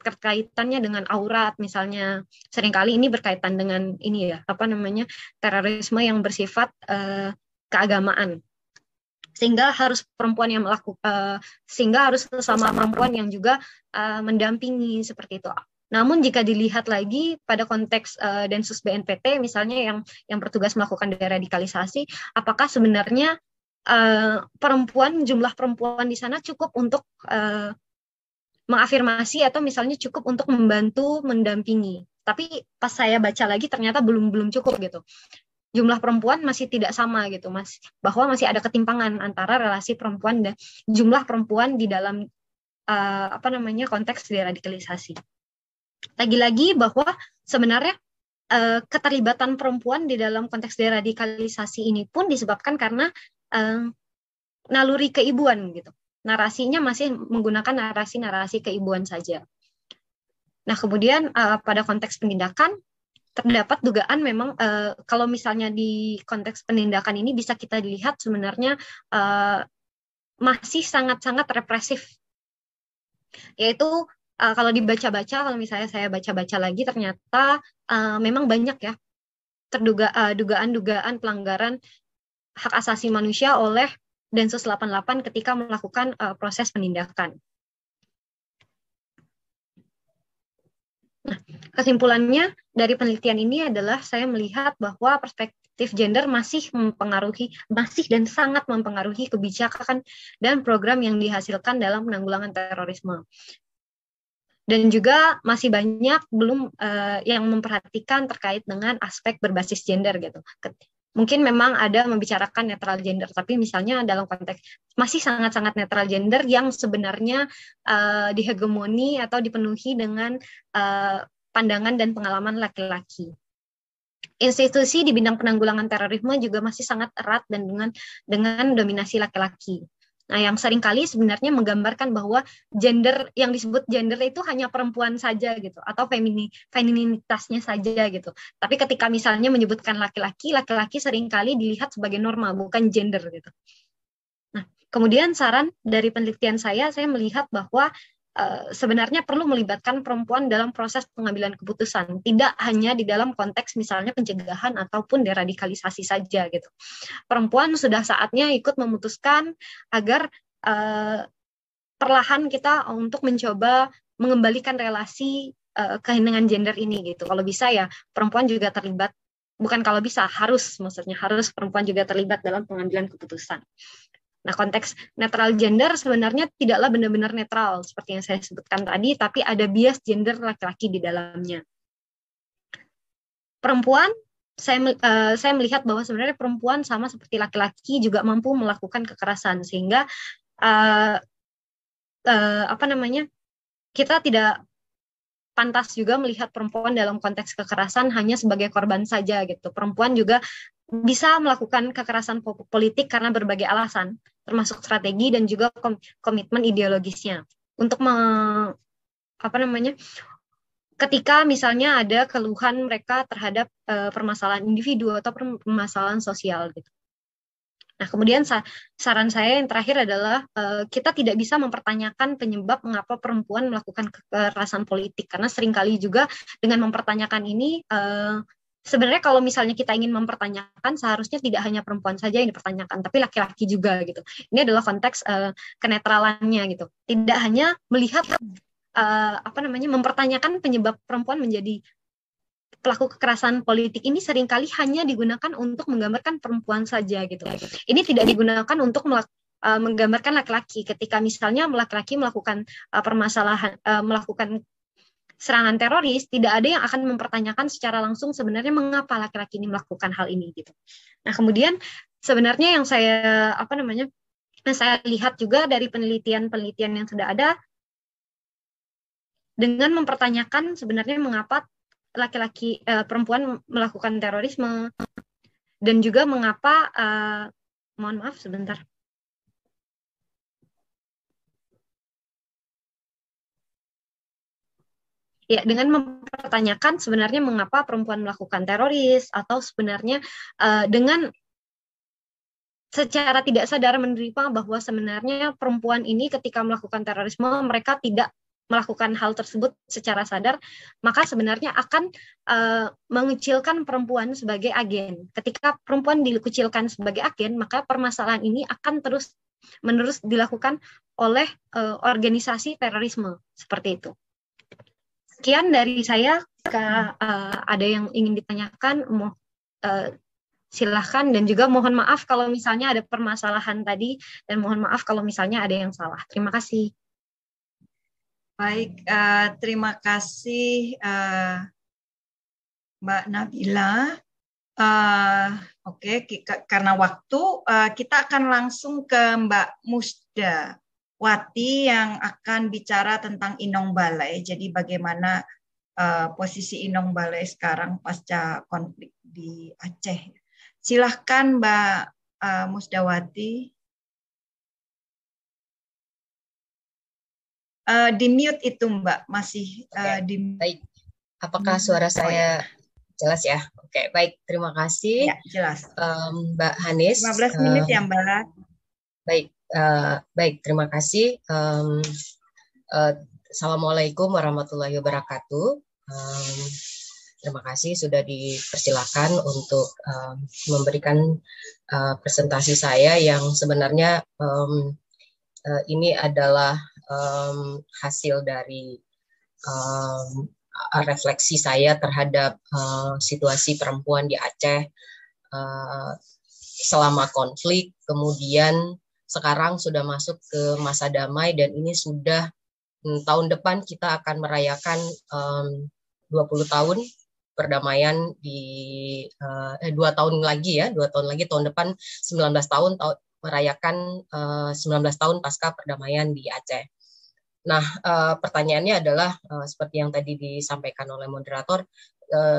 kaitannya dengan aurat, misalnya seringkali ini berkaitan dengan terorisme yang bersifat keagamaan. Sehingga harus perempuan yang sehingga harus sesama perempuan yang juga mendampingi seperti itu. Namun jika dilihat lagi pada konteks Densus BNPT misalnya yang bertugas melakukan deradikalisasi, apakah sebenarnya jumlah perempuan di sana cukup untuk mengafirmasi atau misalnya cukup untuk membantu mendampingi? Tapi pas saya baca lagi ternyata belum cukup gitu. Jumlah perempuan masih tidak sama gitu, bahwa masih ada ketimpangan antara relasi perempuan dan jumlah perempuan di dalam konteks deradikalisasi. Lagi-lagi bahwa sebenarnya keterlibatan perempuan di dalam konteks deradikalisasi ini pun disebabkan karena naluri keibuan gitu. Narasinya masih menggunakan narasi-narasi keibuan saja. Nah, kemudian pada konteks penindakan terdapat dugaan memang kalau misalnya di konteks penindakan ini bisa kita dilihat sebenarnya masih sangat-sangat represif. Yaitu kalau dibaca-baca, kalau misalnya saya baca-baca lagi ternyata memang banyak ya dugaan-dugaan pelanggaran hak asasi manusia oleh Densus 88 ketika melakukan proses penindakan. Nah, kesimpulannya dari penelitian ini adalah saya melihat bahwa perspektif gender masih dan sangat mempengaruhi kebijakan dan program yang dihasilkan dalam penanggulangan terorisme. Dan juga masih banyak belum yang memperhatikan terkait dengan aspek berbasis gender gitu. Mungkin memang ada membicarakan netral gender, tapi misalnya dalam konteks masih sangat-sangat netral gender yang sebenarnya dihegemoni atau dipenuhi dengan pandangan dan pengalaman laki-laki. Institusi di bidang penanggulangan terorisme juga masih sangat erat dan dengan dominasi laki-laki. Nah, yang seringkali sebenarnya menggambarkan bahwa gender yang disebut gender itu hanya perempuan saja gitu, atau femininitasnya saja gitu. Tapi ketika misalnya menyebutkan laki-laki seringkali dilihat sebagai norma, bukan gender gitu. Nah, kemudian saran dari penelitian saya melihat bahwa sebenarnya perlu melibatkan perempuan dalam proses pengambilan keputusan, tidak hanya di dalam konteks misalnya pencegahan ataupun deradikalisasi saja gitu. Perempuan sudah saatnya ikut memutuskan agar perlahan kita untuk mencoba mengembalikan relasi dengan gender ini gitu. Kalau bisa ya perempuan juga terlibat, bukan kalau bisa, maksudnya harus perempuan juga terlibat dalam pengambilan keputusan. Nah, konteks netral gender sebenarnya tidaklah benar-benar netral seperti yang saya sebutkan tadi, tapi ada bias gender laki-laki di dalamnya. Perempuan, saya melihat bahwa sebenarnya perempuan sama seperti laki-laki juga mampu melakukan kekerasan, sehingga kita tidak pantas juga melihat perempuan dalam konteks kekerasan hanya sebagai korban saja gitu. Perempuan juga bisa melakukan kekerasan politik karena berbagai alasan, termasuk strategi dan juga komitmen ideologisnya. Untuk ketika misalnya ada keluhan mereka terhadap permasalahan individu atau permasalahan sosial gitu. Nah, kemudian saran saya yang terakhir adalah kita tidak bisa mempertanyakan penyebab mengapa perempuan melakukan kekerasan politik, karena seringkali juga dengan mempertanyakan ini sebenarnya kalau misalnya kita ingin mempertanyakan, seharusnya tidak hanya perempuan saja yang dipertanyakan, tapi laki-laki juga gitu. Ini adalah konteks kenetralannya gitu. Tidak hanya melihat mempertanyakan penyebab perempuan menjadi pelaku kekerasan politik ini seringkali hanya digunakan untuk menggambarkan perempuan saja gitu. Ini tidak digunakan untuk menggambarkan laki-laki. Ketika misalnya laki-laki melakukan melakukan serangan teroris, tidak ada yang akan mempertanyakan secara langsung sebenarnya mengapa laki-laki ini melakukan hal ini gitu. Nah, kemudian sebenarnya yang saya lihat juga dari penelitian yang sudah ada, dengan mempertanyakan sebenarnya mengapa perempuan melakukan terorisme, dan juga mengapa mohon maaf sebentar. Ya, dengan mempertanyakan sebenarnya mengapa perempuan melakukan teroris, atau sebenarnya dengan secara tidak sadar menerima bahwa sebenarnya perempuan ini ketika melakukan terorisme mereka tidak melakukan hal tersebut secara sadar, maka sebenarnya akan mengecilkan perempuan sebagai agen. Ketika perempuan dikucilkan sebagai agen, maka permasalahan ini akan terus-menerus dilakukan oleh organisasi terorisme seperti itu. Sekian dari saya. Jika ada yang ingin ditanyakan, silahkan, dan juga mohon maaf kalau misalnya ada permasalahan tadi, dan mohon maaf kalau misalnya ada yang salah. Terima kasih. Baik, terima kasih Mbak Nabila. Oke, karena waktu, kita akan langsung ke Mbak Musda Wati yang akan bicara tentang Inong Balai. Jadi bagaimana posisi Inong Balai sekarang pasca konflik di Aceh. Silahkan Mbak Musdawati. Di mute itu Mbak, masih di. Baik, apakah suara saya jelas ya? Oke, baik, terima kasih. Ya, jelas. Mbak Hanis. 15 menit ya Mbak. Baik, terima kasih. Assalamualaikum warahmatullahi wabarakatuh. Terima kasih sudah dipersilakan untuk memberikan presentasi saya yang sebenarnya ini adalah hasil dari refleksi saya terhadap situasi perempuan di Aceh selama konflik, kemudian sekarang sudah masuk ke masa damai, dan ini sudah tahun depan kita akan merayakan 20 tahun perdamaian di 2 tahun lagi tahun depan 19 tahun merayakan 19 tahun pasca perdamaian di Aceh. Nah, pertanyaannya adalah seperti yang tadi disampaikan oleh moderator,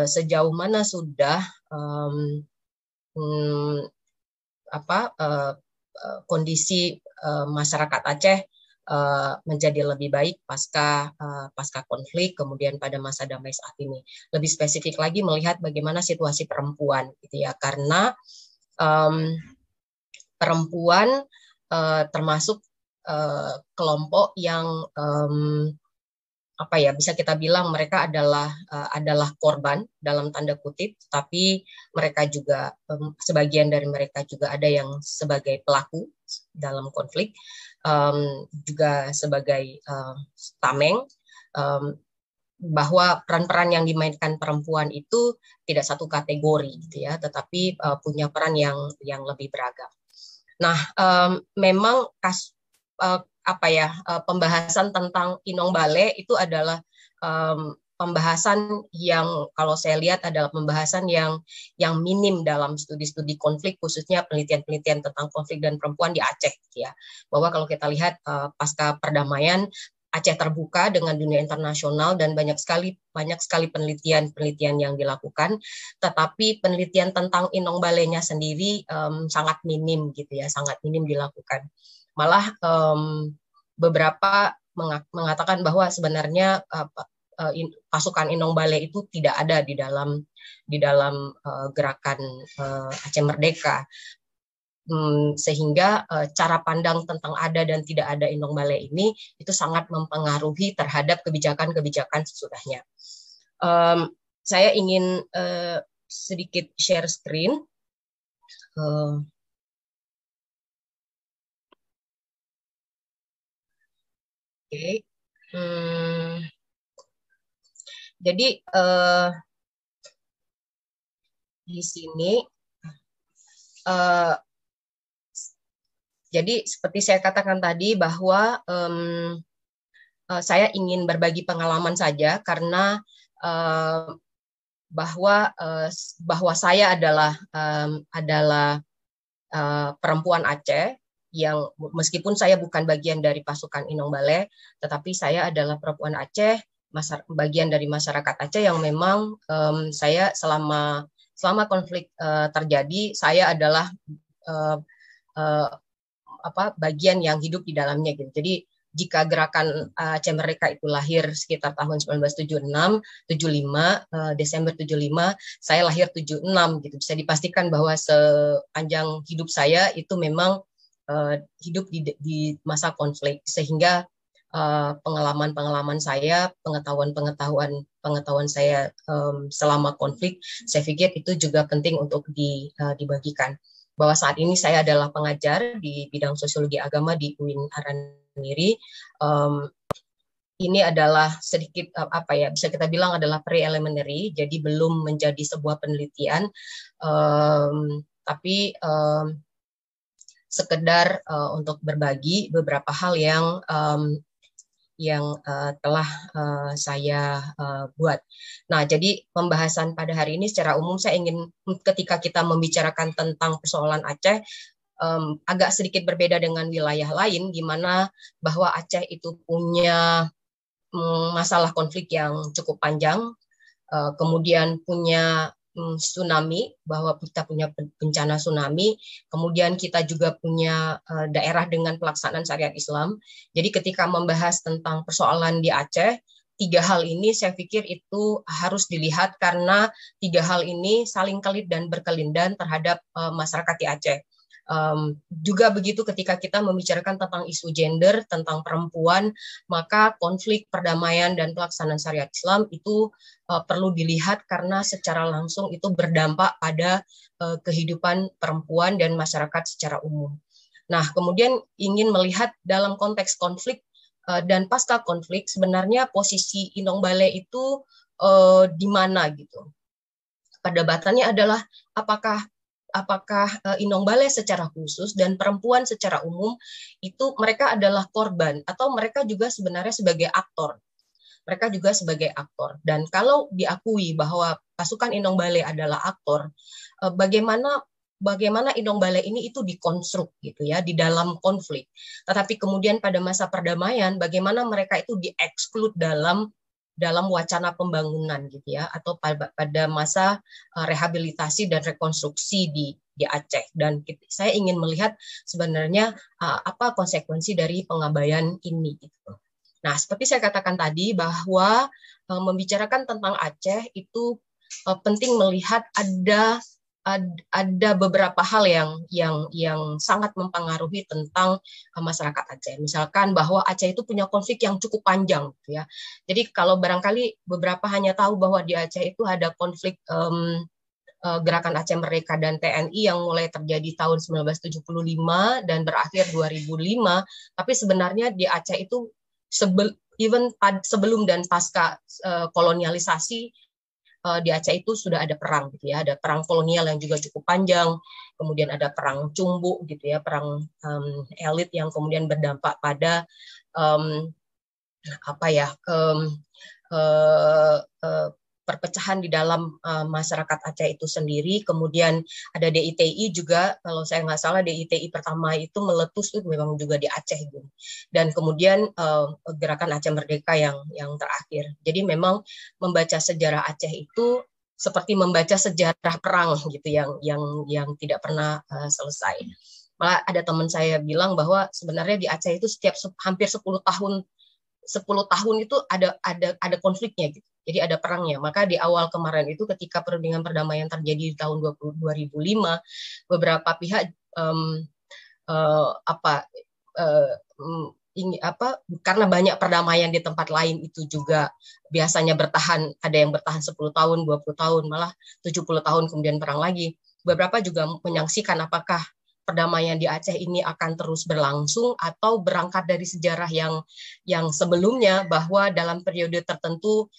sejauh mana sudah kondisi masyarakat Aceh menjadi lebih baik pasca konflik, kemudian pada masa damai saat ini. Lebih spesifik lagi melihat bagaimana situasi perempuan, gitu ya, karena perempuan termasuk kelompok yang apa ya, bisa kita bilang mereka adalah korban dalam tanda kutip, tapi mereka juga sebagian dari mereka juga ada yang sebagai pelaku dalam konflik, juga sebagai tameng, bahwa peran-peran yang dimainkan perempuan itu tidak satu kategori gitu ya, tetapi punya peran yang lebih beragam. Nah, memang pembahasan tentang Inong Bale itu adalah pembahasan yang kalau saya lihat adalah pembahasan yang minim dalam studi-studi konflik, khususnya penelitian-penelitian tentang konflik dan perempuan di Aceh gitu ya. Bahwa kalau kita lihat pasca perdamaian, Aceh terbuka dengan dunia internasional dan banyak sekali penelitian yang dilakukan, tetapi penelitian tentang Inong Balenya sendiri sangat minim gitu ya, sangat minim dilakukan. Malah beberapa mengatakan bahwa sebenarnya pasukan Inong Bale itu tidak ada di dalam gerakan Aceh Merdeka. Sehingga cara pandang tentang ada dan tidak ada Inong Bale ini itu sangat mempengaruhi terhadap kebijakan-kebijakan sesudahnya. Saya ingin sedikit share screen. Oke. Jadi di sini jadi seperti saya katakan tadi bahwa saya ingin berbagi pengalaman saja karena bahwa saya adalah perempuan Aceh yang meskipun saya bukan bagian dari pasukan Inong Bale, tetapi saya adalah perempuan Aceh, bagian dari masyarakat Aceh yang memang saya selama konflik terjadi, saya adalah bagian yang hidup di dalamnya gitu. Jadi jika gerakan Aceh Merdeka itu lahir sekitar tahun 1976, 75, Desember 75, saya lahir 76 gitu. Bisa dipastikan bahwa sepanjang hidup saya itu memang hidup di masa konflik, sehingga pengalaman saya, pengetahuan saya selama konflik, saya pikir itu juga penting untuk dibagikan. Bahwa saat ini saya adalah pengajar di bidang sosiologi agama di UIN Araniri. Ini adalah sedikit bisa kita bilang adalah pre-elementary, jadi belum menjadi sebuah penelitian, tapi sekedar untuk berbagi beberapa hal yang telah saya buat. Nah, jadi pembahasan pada hari ini secara umum saya ingin ketika kita membicarakan tentang persoalan Aceh, agak sedikit berbeda dengan wilayah lain, di mana bahwa Aceh itu punya masalah konflik yang cukup panjang, kemudian punya tsunami, bahwa kita punya bencana tsunami, kemudian kita juga punya daerah dengan pelaksanaan syariat Islam. Jadi ketika membahas tentang persoalan di Aceh, 3 hal ini saya pikir itu harus dilihat karena 3 hal ini saling kait dan berkelindan terhadap masyarakat di Aceh. Juga begitu ketika kita membicarakan tentang isu gender, tentang perempuan, maka konflik, perdamaian, dan pelaksanaan syariat Islam itu perlu dilihat karena secara langsung itu berdampak pada kehidupan perempuan dan masyarakat secara umum. Nah, kemudian ingin melihat dalam konteks konflik dan pasca konflik, sebenarnya posisi Inong Bale itu di mana gitu. Perdebatannya adalah apakah Inong Bale secara khusus dan perempuan secara umum itu mereka adalah korban atau mereka juga sebenarnya sebagai aktor. Mereka juga sebagai aktor. Dan kalau diakui bahwa pasukan Inong Bale adalah aktor, bagaimana Inong Bale ini itu dikonstruk gitu ya di dalam konflik. Tetapi kemudian pada masa perdamaian bagaimana mereka itu dieksklud dalam wacana pembangunan gitu ya, atau pada masa rehabilitasi dan rekonstruksi di Aceh. Dan saya ingin melihat sebenarnya apa konsekuensi dari pengabaian ini gitu. Nah, seperti saya katakan tadi bahwa membicarakan tentang Aceh itu penting melihat ada ada beberapa hal yang sangat mempengaruhi tentang masyarakat Aceh. Misalkan bahwa Aceh itu punya konflik yang cukup panjang, gitu ya. Jadi kalau barangkali beberapa hanya tahu bahwa di Aceh itu ada konflik Gerakan Aceh Merdeka dan TNI yang mulai terjadi tahun 1975 dan berakhir 2005, tapi sebenarnya di Aceh itu sebelum dan pasca kolonialisasi di Aceh itu sudah ada perang, gitu ya, ada perang kolonial yang juga cukup panjang, kemudian ada perang cumbu, gitu ya, perang elit yang kemudian berdampak pada perpecahan di dalam masyarakat Aceh itu sendiri. Kemudian ada DITI juga, kalau saya nggak salah DITI pertama itu meletus itu memang juga di Aceh gitu. Dan kemudian Gerakan Aceh Merdeka yang terakhir. Jadi memang membaca sejarah Aceh itu seperti membaca sejarah perang gitu yang tidak pernah selesai. Malah ada teman saya bilang bahwa sebenarnya di Aceh itu hampir 10 tahun itu ada konfliknya gitu. Jadi ada perangnya. Maka di awal kemarin itu ketika perundingan perdamaian terjadi di tahun 2005, beberapa pihak karena banyak perdamaian di tempat lain itu juga biasanya bertahan, ada yang bertahan 10 tahun, 20 tahun, malah 70 tahun kemudian perang lagi. Beberapa juga menyaksikan apakah perdamaian di Aceh ini akan terus berlangsung atau berangkat dari sejarah yang sebelumnya bahwa dalam periode tertentu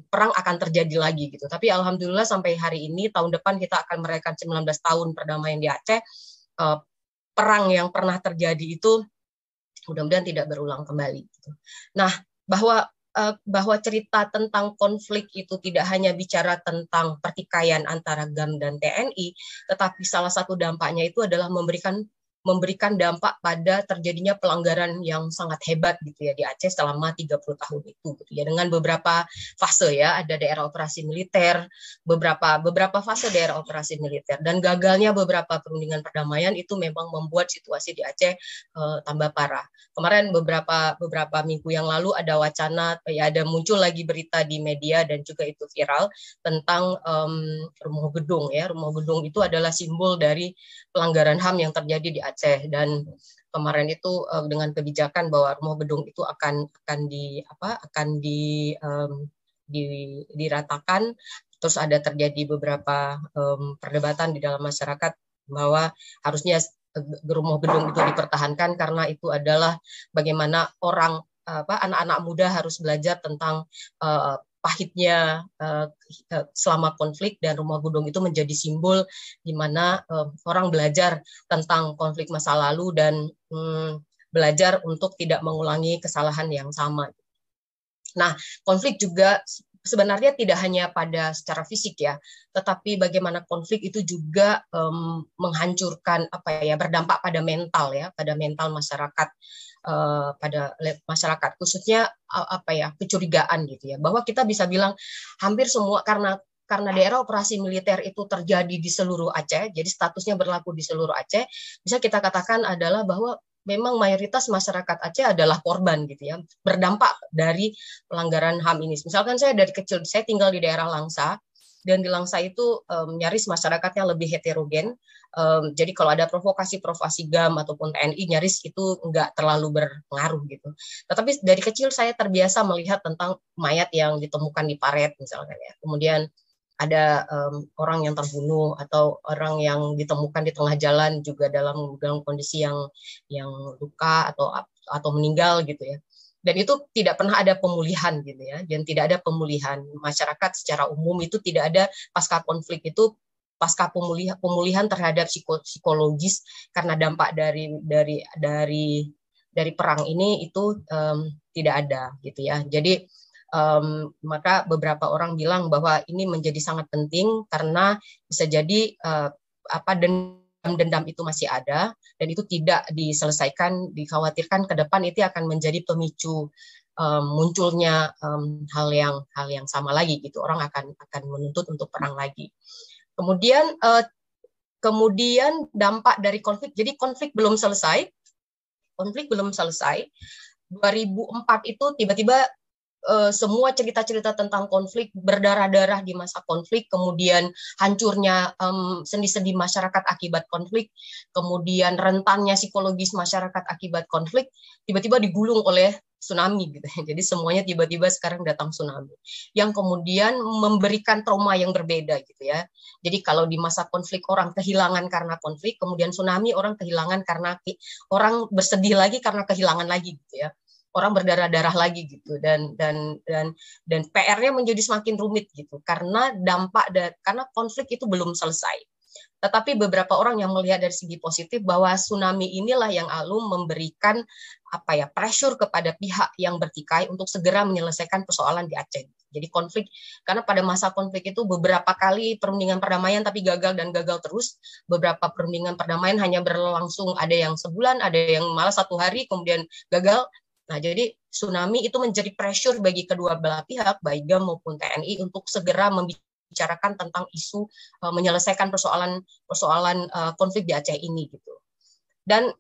perang akan terjadi lagi gitu. Tapi alhamdulillah sampai hari ini tahun depan kita akan merayakan 19 tahun perdamaian di Aceh. Perang yang pernah terjadi itu mudah-mudahan tidak berulang kembali gitu. Nah, bahwa cerita tentang konflik itu tidak hanya bicara tentang pertikaian antara GAM dan TNI, tetapi salah satu dampaknya itu adalah memberikan dampak pada terjadinya pelanggaran yang sangat hebat gitu ya di Aceh selama 30 tahun itu gitu ya, dengan beberapa fase ya, ada daerah operasi militer, beberapa fase daerah operasi militer, dan gagalnya beberapa perundingan perdamaian itu memang membuat situasi di Aceh tambah parah. Kemarin beberapa minggu yang lalu ada wacana ya, ada muncul lagi berita di media dan juga itu viral tentang rumah gedung ya. Rumah gedung itu adalah simbol dari pelanggaran HAM yang terjadi di Aceh, dan kemarin itu dengan kebijakan bahwa rumah gedung itu akan diratakan. Terus ada terjadi beberapa perdebatan di dalam masyarakat bahwa harusnya rumah gedung itu dipertahankan karena itu adalah bagaimana anak-anak muda harus belajar tentang pahitnya selama konflik, dan rumah gedung itu menjadi simbol di mana orang belajar tentang konflik masa lalu dan belajar untuk tidak mengulangi kesalahan yang sama. Nah, konflik juga sebenarnya tidak hanya pada secara fisik ya, tetapi bagaimana konflik itu juga menghancurkan berdampak pada mental ya, pada mental masyarakat, pada masyarakat khususnya kecurigaan gitu ya, bahwa kita bisa bilang hampir semua karena daerah operasi militer itu terjadi di seluruh Aceh, jadi statusnya berlaku di seluruh Aceh, bisa kita katakan adalah bahwa memang mayoritas masyarakat Aceh adalah korban gitu ya, berdampak dari pelanggaran HAM ini. Misalkan saya dari kecil, saya tinggal di daerah Langsa, dan di Langsa itu nyaris masyarakatnya lebih heterogen. Jadi kalau ada provokasi GAM ataupun TNI, nyaris itu nggak terlalu berpengaruh gitu. Tetapi dari kecil saya terbiasa melihat tentang mayat yang ditemukan di paret misalkan ya. Kemudian ada orang yang terbunuh atau orang yang ditemukan di tengah jalan juga dalam kondisi yang luka atau meninggal gitu ya. Dan itu tidak pernah ada pemulihan gitu ya, dan tidak ada pemulihan masyarakat secara umum itu tidak ada pasca konflik itu, pasca pemulihan terhadap psikologis karena dampak dari perang ini itu tidak ada gitu ya. Jadi maka beberapa orang bilang bahwa ini menjadi sangat penting karena bisa jadi dendam itu masih ada dan itu tidak diselesaikan, dikhawatirkan ke depan itu akan menjadi pemicu munculnya hal yang sama lagi gitu, orang akan menuntut untuk perang lagi. Kemudian dampak dari konflik, jadi konflik belum selesai. 2004 itu tiba-tiba semua cerita-cerita tentang konflik, berdarah-darah di masa konflik, kemudian hancurnya sendi-sendi masyarakat akibat konflik, kemudian rentannya psikologis masyarakat akibat konflik, tiba-tiba digulung oleh tsunami gitu. Jadi semuanya tiba-tiba sekarang datang tsunami yang kemudian memberikan trauma yang berbeda gitu ya. Jadi kalau di masa konflik orang kehilangan karena konflik, kemudian tsunami orang kehilangan karena orang bersedih lagi karena kehilangan lagi gitu ya. Orang berdarah-darah lagi gitu dan PR-nya menjadi semakin rumit gitu karena karena konflik itu belum selesai. Tetapi beberapa orang yang melihat dari segi positif bahwa tsunami inilah yang memberikan pressure kepada pihak yang bertikai untuk segera menyelesaikan persoalan di Aceh. Jadi konflik, karena pada masa konflik itu beberapa kali perundingan perdamaian tapi gagal dan gagal terus. Beberapa perundingan perdamaian hanya berlangsung, ada yang sebulan, ada yang malah 1 hari kemudian gagal. Nah, jadi tsunami itu menjadi pressure bagi kedua belah pihak, baik GAM maupun TNI, untuk segera membicarakan tentang isu menyelesaikan persoalan konflik di Aceh ini gitu. Dan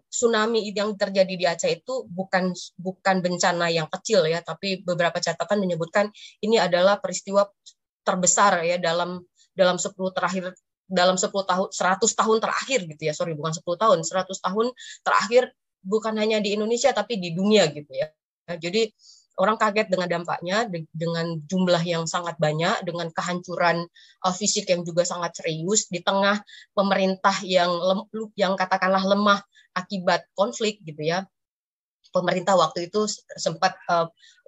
tsunami yang terjadi di Aceh itu bukan bencana yang kecil ya, tapi beberapa catatan menyebutkan ini adalah peristiwa terbesar ya dalam 10 tahun 100 tahun terakhir gitu ya. Sorry, bukan 10 tahun, 100 tahun terakhir, bukan hanya di Indonesia tapi di dunia gitu ya. Jadi orang kaget dengan dampaknya, dengan jumlah yang sangat banyak, dengan kehancuran fisik yang juga sangat serius di tengah pemerintah yang katakanlah lemah akibat konflik gitu ya. Pemerintah waktu itu sempat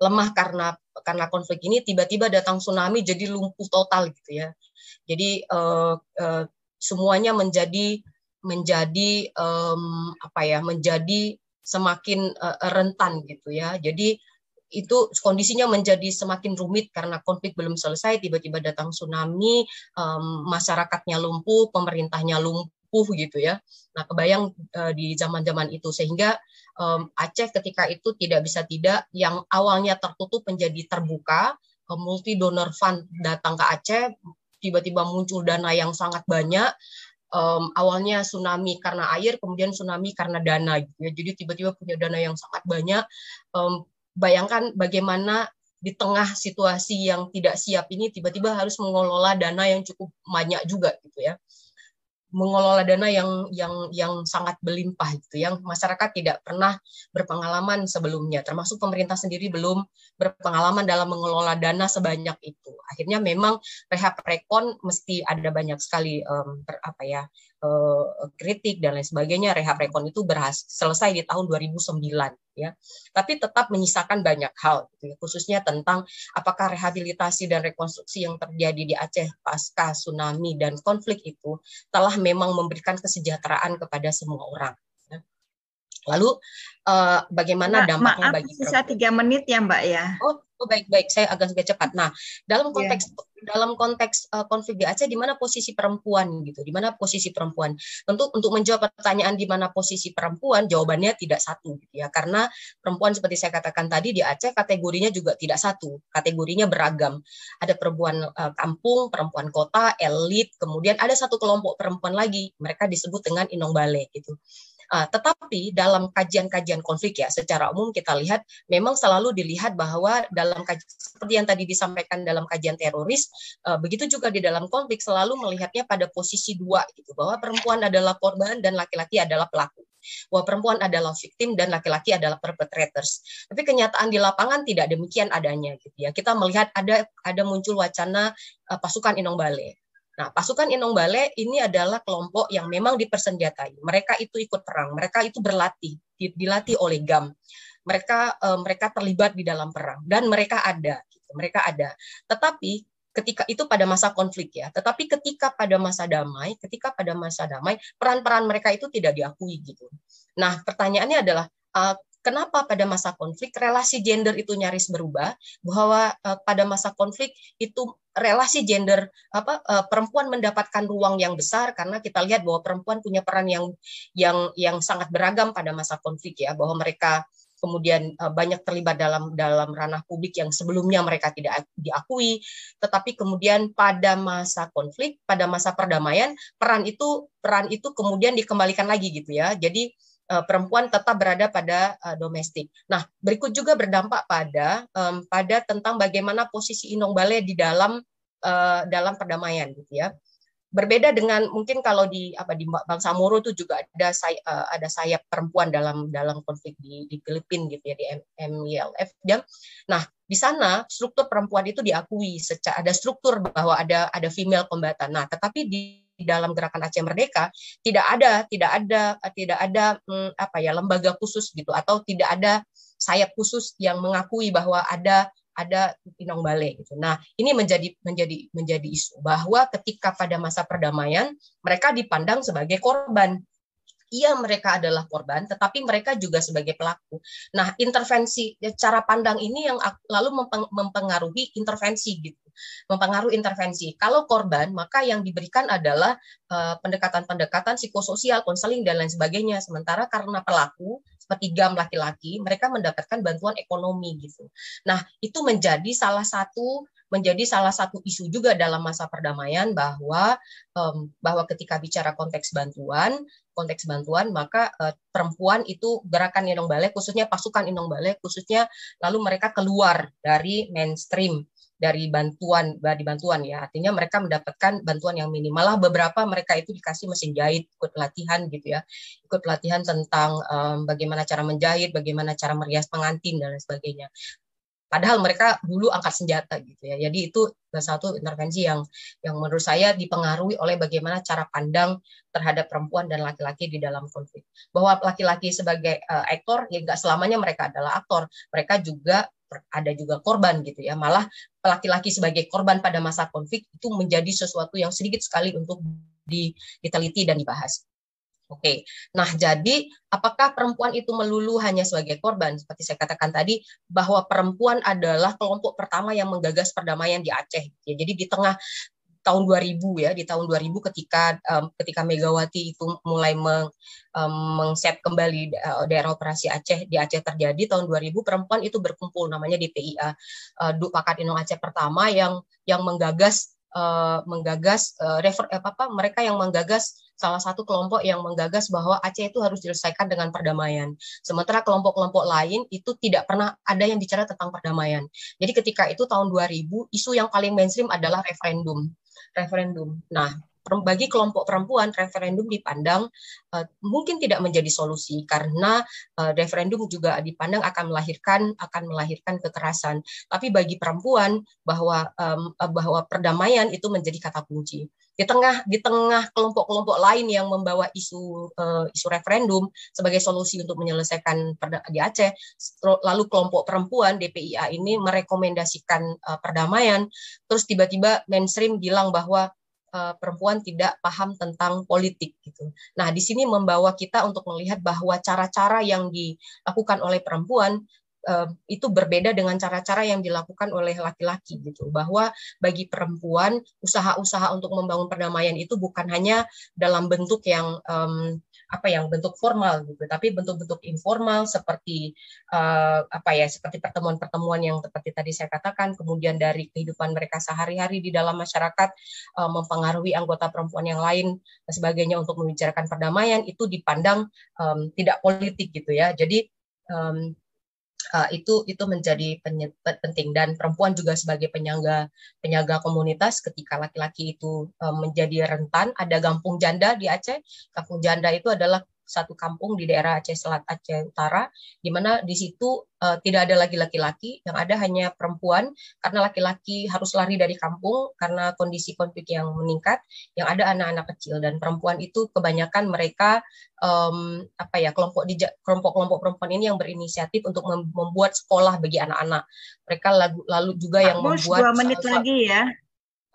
lemah karena konflik ini, tiba-tiba datang tsunami jadi lumpuh total gitu ya. Jadi semuanya menjadi semakin rentan gitu ya. Jadi itu kondisinya menjadi semakin rumit karena konflik belum selesai, tiba-tiba datang tsunami, masyarakatnya lumpuh, pemerintahnya lumpuh gitu ya. Nah, kebayang di zaman-zaman itu, sehingga Aceh ketika itu tidak yang awalnya tertutup menjadi terbuka, multi donor fund datang ke Aceh, tiba-tiba muncul dana yang sangat banyak. Awalnya tsunami karena air, kemudian tsunami karena dana gitu ya. Jadi tiba-tiba punya dana yang sangat banyak. Bayangkan bagaimana di tengah situasi yang tidak siap ini tiba-tiba harus mengelola dana yang cukup banyak juga gitu ya. Mengelola dana yang sangat berlimpah gitu, yang masyarakat tidak pernah berpengalaman sebelumnya, termasuk pemerintah sendiri belum berpengalaman dalam mengelola dana sebanyak itu. Akhirnya memang rehab rekon mesti ada banyak sekali kritik dan lain sebagainya. Rehab rekon itu selesai di tahun 2009 ya, tapi tetap menyisakan banyak hal gitu ya, khususnya tentang apakah rehabilitasi dan rekonstruksi yang terjadi di Aceh pasca tsunami dan konflik itu telah memang memberikan kesejahteraan kepada semua orang. Lalu bagaimana dampaknya bagi sisa 3 menit ya Mbak ya? Oh baik, saya agak cepat. Nah, dalam konteks konflik di Aceh, di mana posisi perempuan gitu? Di mana posisi perempuan? Tentu untuk menjawab pertanyaan di mana posisi perempuan, jawabannya tidak satu gitu ya. Karena perempuan seperti saya katakan tadi di Aceh kategorinya juga tidak satu, kategorinya beragam. Ada perempuan kampung, perempuan kota, elit, kemudian ada satu kelompok perempuan lagi, mereka disebut dengan Inong Bale gitu. Tetapi dalam kajian-kajian konflik ya, secara umum kita lihat memang selalu dilihat bahwa dalam seperti yang tadi disampaikan dalam kajian teroris, begitu juga di dalam konflik selalu melihatnya pada posisi 2 gitu, bahwa perempuan adalah korban dan laki-laki adalah pelaku, bahwa perempuan adalah victim dan laki-laki adalah perpetrators. Tapi kenyataan di lapangan tidak demikian adanya gitu ya. Kita melihat ada muncul wacana pasukan Inong Bale. Nah, pasukan Inong Bale ini adalah kelompok yang memang dipersenjatai. Mereka itu ikut perang, mereka itu berlatih, dilatih oleh GAM. Mereka terlibat di dalam perang dan mereka ada. Tetapi ketika itu pada masa konflik ya. Tetapi ketika pada masa damai, peran-peran mereka itu tidak diakui gitu. Nah, pertanyaannya adalah kenapa pada masa konflik relasi gender itu nyaris berubah, bahwa pada masa konflik itu relasi gender perempuan mendapatkan ruang yang besar karena kita lihat bahwa perempuan punya peran yang sangat beragam pada masa konflik ya, bahwa mereka kemudian banyak terlibat dalam ranah publik yang sebelumnya mereka tidak diakui, tetapi kemudian pada masa konflik, pada masa perdamaian peran itu kemudian dikembalikan lagi gitu ya. Jadi perempuan tetap berada pada domestik. Nah, berikut juga berdampak pada tentang bagaimana posisi Inong Balai di dalam perdamaian gitu ya. Berbeda dengan mungkin kalau di Bangsa Moro itu juga ada sayap perempuan dalam konflik di Filipina gitu ya, di MILF. Nah, di sana struktur perempuan itu diakui, ada struktur bahwa ada female combatant. Nah, tetapi di dalam gerakan Aceh Merdeka tidak ada lembaga khusus gitu, atau tidak ada sayap khusus yang mengakui bahwa ada Inong Balai gitu. Nah, ini menjadi isu bahwa ketika pada masa perdamaian mereka dipandang sebagai korban. Iya, mereka adalah korban, tetapi mereka juga sebagai pelaku. Nah, intervensi cara pandang ini yang lalu mempengaruhi intervensi gitu. Mempengaruhi intervensi. Kalau korban, maka yang diberikan adalah pendekatan-pendekatan psikososial, konseling dan lain sebagainya. Sementara karena pelaku seperti GAM laki-laki, mereka mendapatkan bantuan ekonomi gitu. Nah, itu menjadi salah satu isu juga dalam masa perdamaian bahwa ketika bicara konteks bantuan maka perempuan itu gerakan Inong Balai, khususnya pasukan Inong Balai khususnya, lalu mereka keluar dari mainstream dari bantuan ya, artinya mereka mendapatkan bantuan yang minimal lah. Beberapa mereka itu dikasih mesin jahit, ikut pelatihan gitu ya, ikut pelatihan tentang bagaimana cara menjahit, bagaimana cara merias pengantin dan lain sebagainya. Padahal mereka dulu angkat senjata gitu ya. Jadi itu salah satu intervensi yang menurut saya dipengaruhi oleh bagaimana cara pandang terhadap perempuan dan laki-laki di dalam konflik. Bahwa laki-laki sebagai aktor, ya nggak selamanya mereka adalah aktor. Mereka juga ada juga korban gitu ya. Malah laki-laki sebagai korban pada masa konflik itu menjadi sesuatu yang sedikit sekali untuk diteliti dan dibahas. Oke, nah jadi apakah perempuan itu melulu hanya sebagai korban? Seperti saya katakan tadi, bahwa perempuan adalah kelompok pertama yang menggagas perdamaian di Aceh. Ya, jadi di tengah tahun 2000 ya, di tahun 2000 ketika Megawati itu mulai mengset kembali daerah operasi Aceh, di Aceh terjadi tahun 2000, perempuan itu berkumpul namanya DPIA, Duk Pakat Inong Aceh pertama yang menggagas mereka yang menggagas, salah satu kelompok yang menggagas bahwa Aceh itu harus diselesaikan dengan perdamaian. Sementara kelompok-kelompok lain itu tidak pernah ada yang bicara tentang perdamaian. Jadi ketika itu tahun 2000, isu yang paling mainstream adalah referendum. Nah, bagi kelompok perempuan, referendum dipandang mungkin tidak menjadi solusi karena referendum juga dipandang akan melahirkan kekerasan. Tapi bagi perempuan bahwa perdamaian itu menjadi kata kunci. Di tengah kelompok-kelompok lain yang membawa isu referendum sebagai solusi untuk menyelesaikan di Aceh, lalu kelompok perempuan DPIA ini merekomendasikan perdamaian, terus tiba-tiba mainstream bilang bahwa perempuan tidak paham tentang politik gitu. Nah, di sini membawa kita untuk melihat bahwa cara-cara yang dilakukan oleh perempuan itu berbeda dengan cara-cara yang dilakukan oleh laki-laki gitu. Bahwa bagi perempuan usaha-usaha untuk membangun perdamaian itu bukan hanya dalam bentuk yang bentuk formal gitu, tapi bentuk-bentuk informal seperti seperti pertemuan-pertemuan yang seperti tadi saya katakan, kemudian dari kehidupan mereka sehari-hari di dalam masyarakat, mempengaruhi anggota perempuan yang lain dan sebagainya untuk membicarakan perdamaian, itu dipandang tidak politik gitu ya. Jadi itu menjadi penting, dan perempuan juga sebagai penyaga komunitas ketika laki-laki itu menjadi rentan. Ada kampung janda di Aceh. Kampung janda itu adalah satu kampung di daerah Aceh Aceh Utara, di mana di situ tidak ada lagi laki-laki, yang ada hanya perempuan, karena laki-laki harus lari dari kampung karena kondisi konflik yang meningkat, yang ada anak-anak kecil, dan perempuan itu kebanyakan mereka kelompok-kelompok perempuan ini yang berinisiatif untuk membuat sekolah bagi anak-anak. Mereka lalu juga yang membuat 2 menit lagi ya.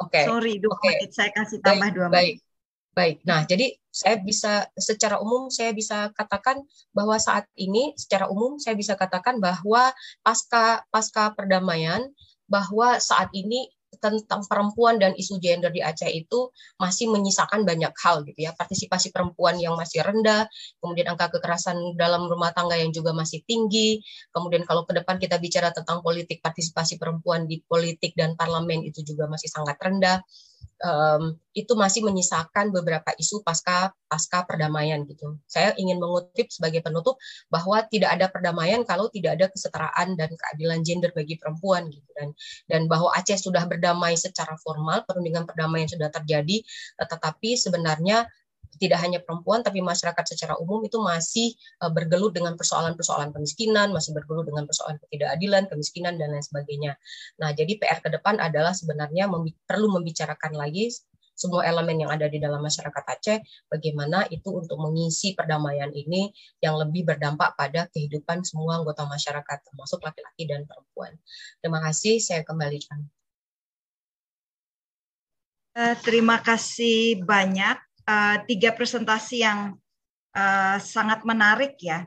Oke. Sorry, 2 menit saya kasih tambah 2 menit. Baik. Nah, jadi secara umum saya bisa katakan bahwa saat ini secara umum saya bisa katakan bahwa pasca perdamaian, bahwa saat ini tentang perempuan dan isu gender di Aceh itu masih menyisakan banyak hal gitu ya. Partisipasi perempuan yang masih rendah, kemudian angka kekerasan dalam rumah tangga yang juga masih tinggi. Kemudian kalau ke depan kita bicara tentang politik, partisipasi perempuan di politik dan parlemen itu juga masih sangat rendah. itu masih menyisakan beberapa isu pasca perdamaian gitu. Saya ingin mengutip sebagai penutup bahwa tidak ada perdamaian kalau tidak ada kesetaraan dan keadilan gender bagi perempuan gitu, dan bahwa Aceh sudah berdamai secara formal, perundingan perdamaian sudah terjadi, tetapi sebenarnya tidak hanya perempuan, tapi masyarakat secara umum itu masih bergelut dengan persoalan-persoalan kemiskinan, masih bergelut dengan persoalan ketidakadilan, kemiskinan, dan lain sebagainya. Nah, jadi PR ke depan adalah sebenarnya perlu membicarakan lagi semua elemen yang ada di dalam masyarakat Aceh, bagaimana itu untuk mengisi perdamaian ini yang lebih berdampak pada kehidupan semua anggota masyarakat, termasuk laki-laki dan perempuan. Terima kasih, saya kembalikan. Terima kasih banyak. 3 presentasi yang sangat menarik ya.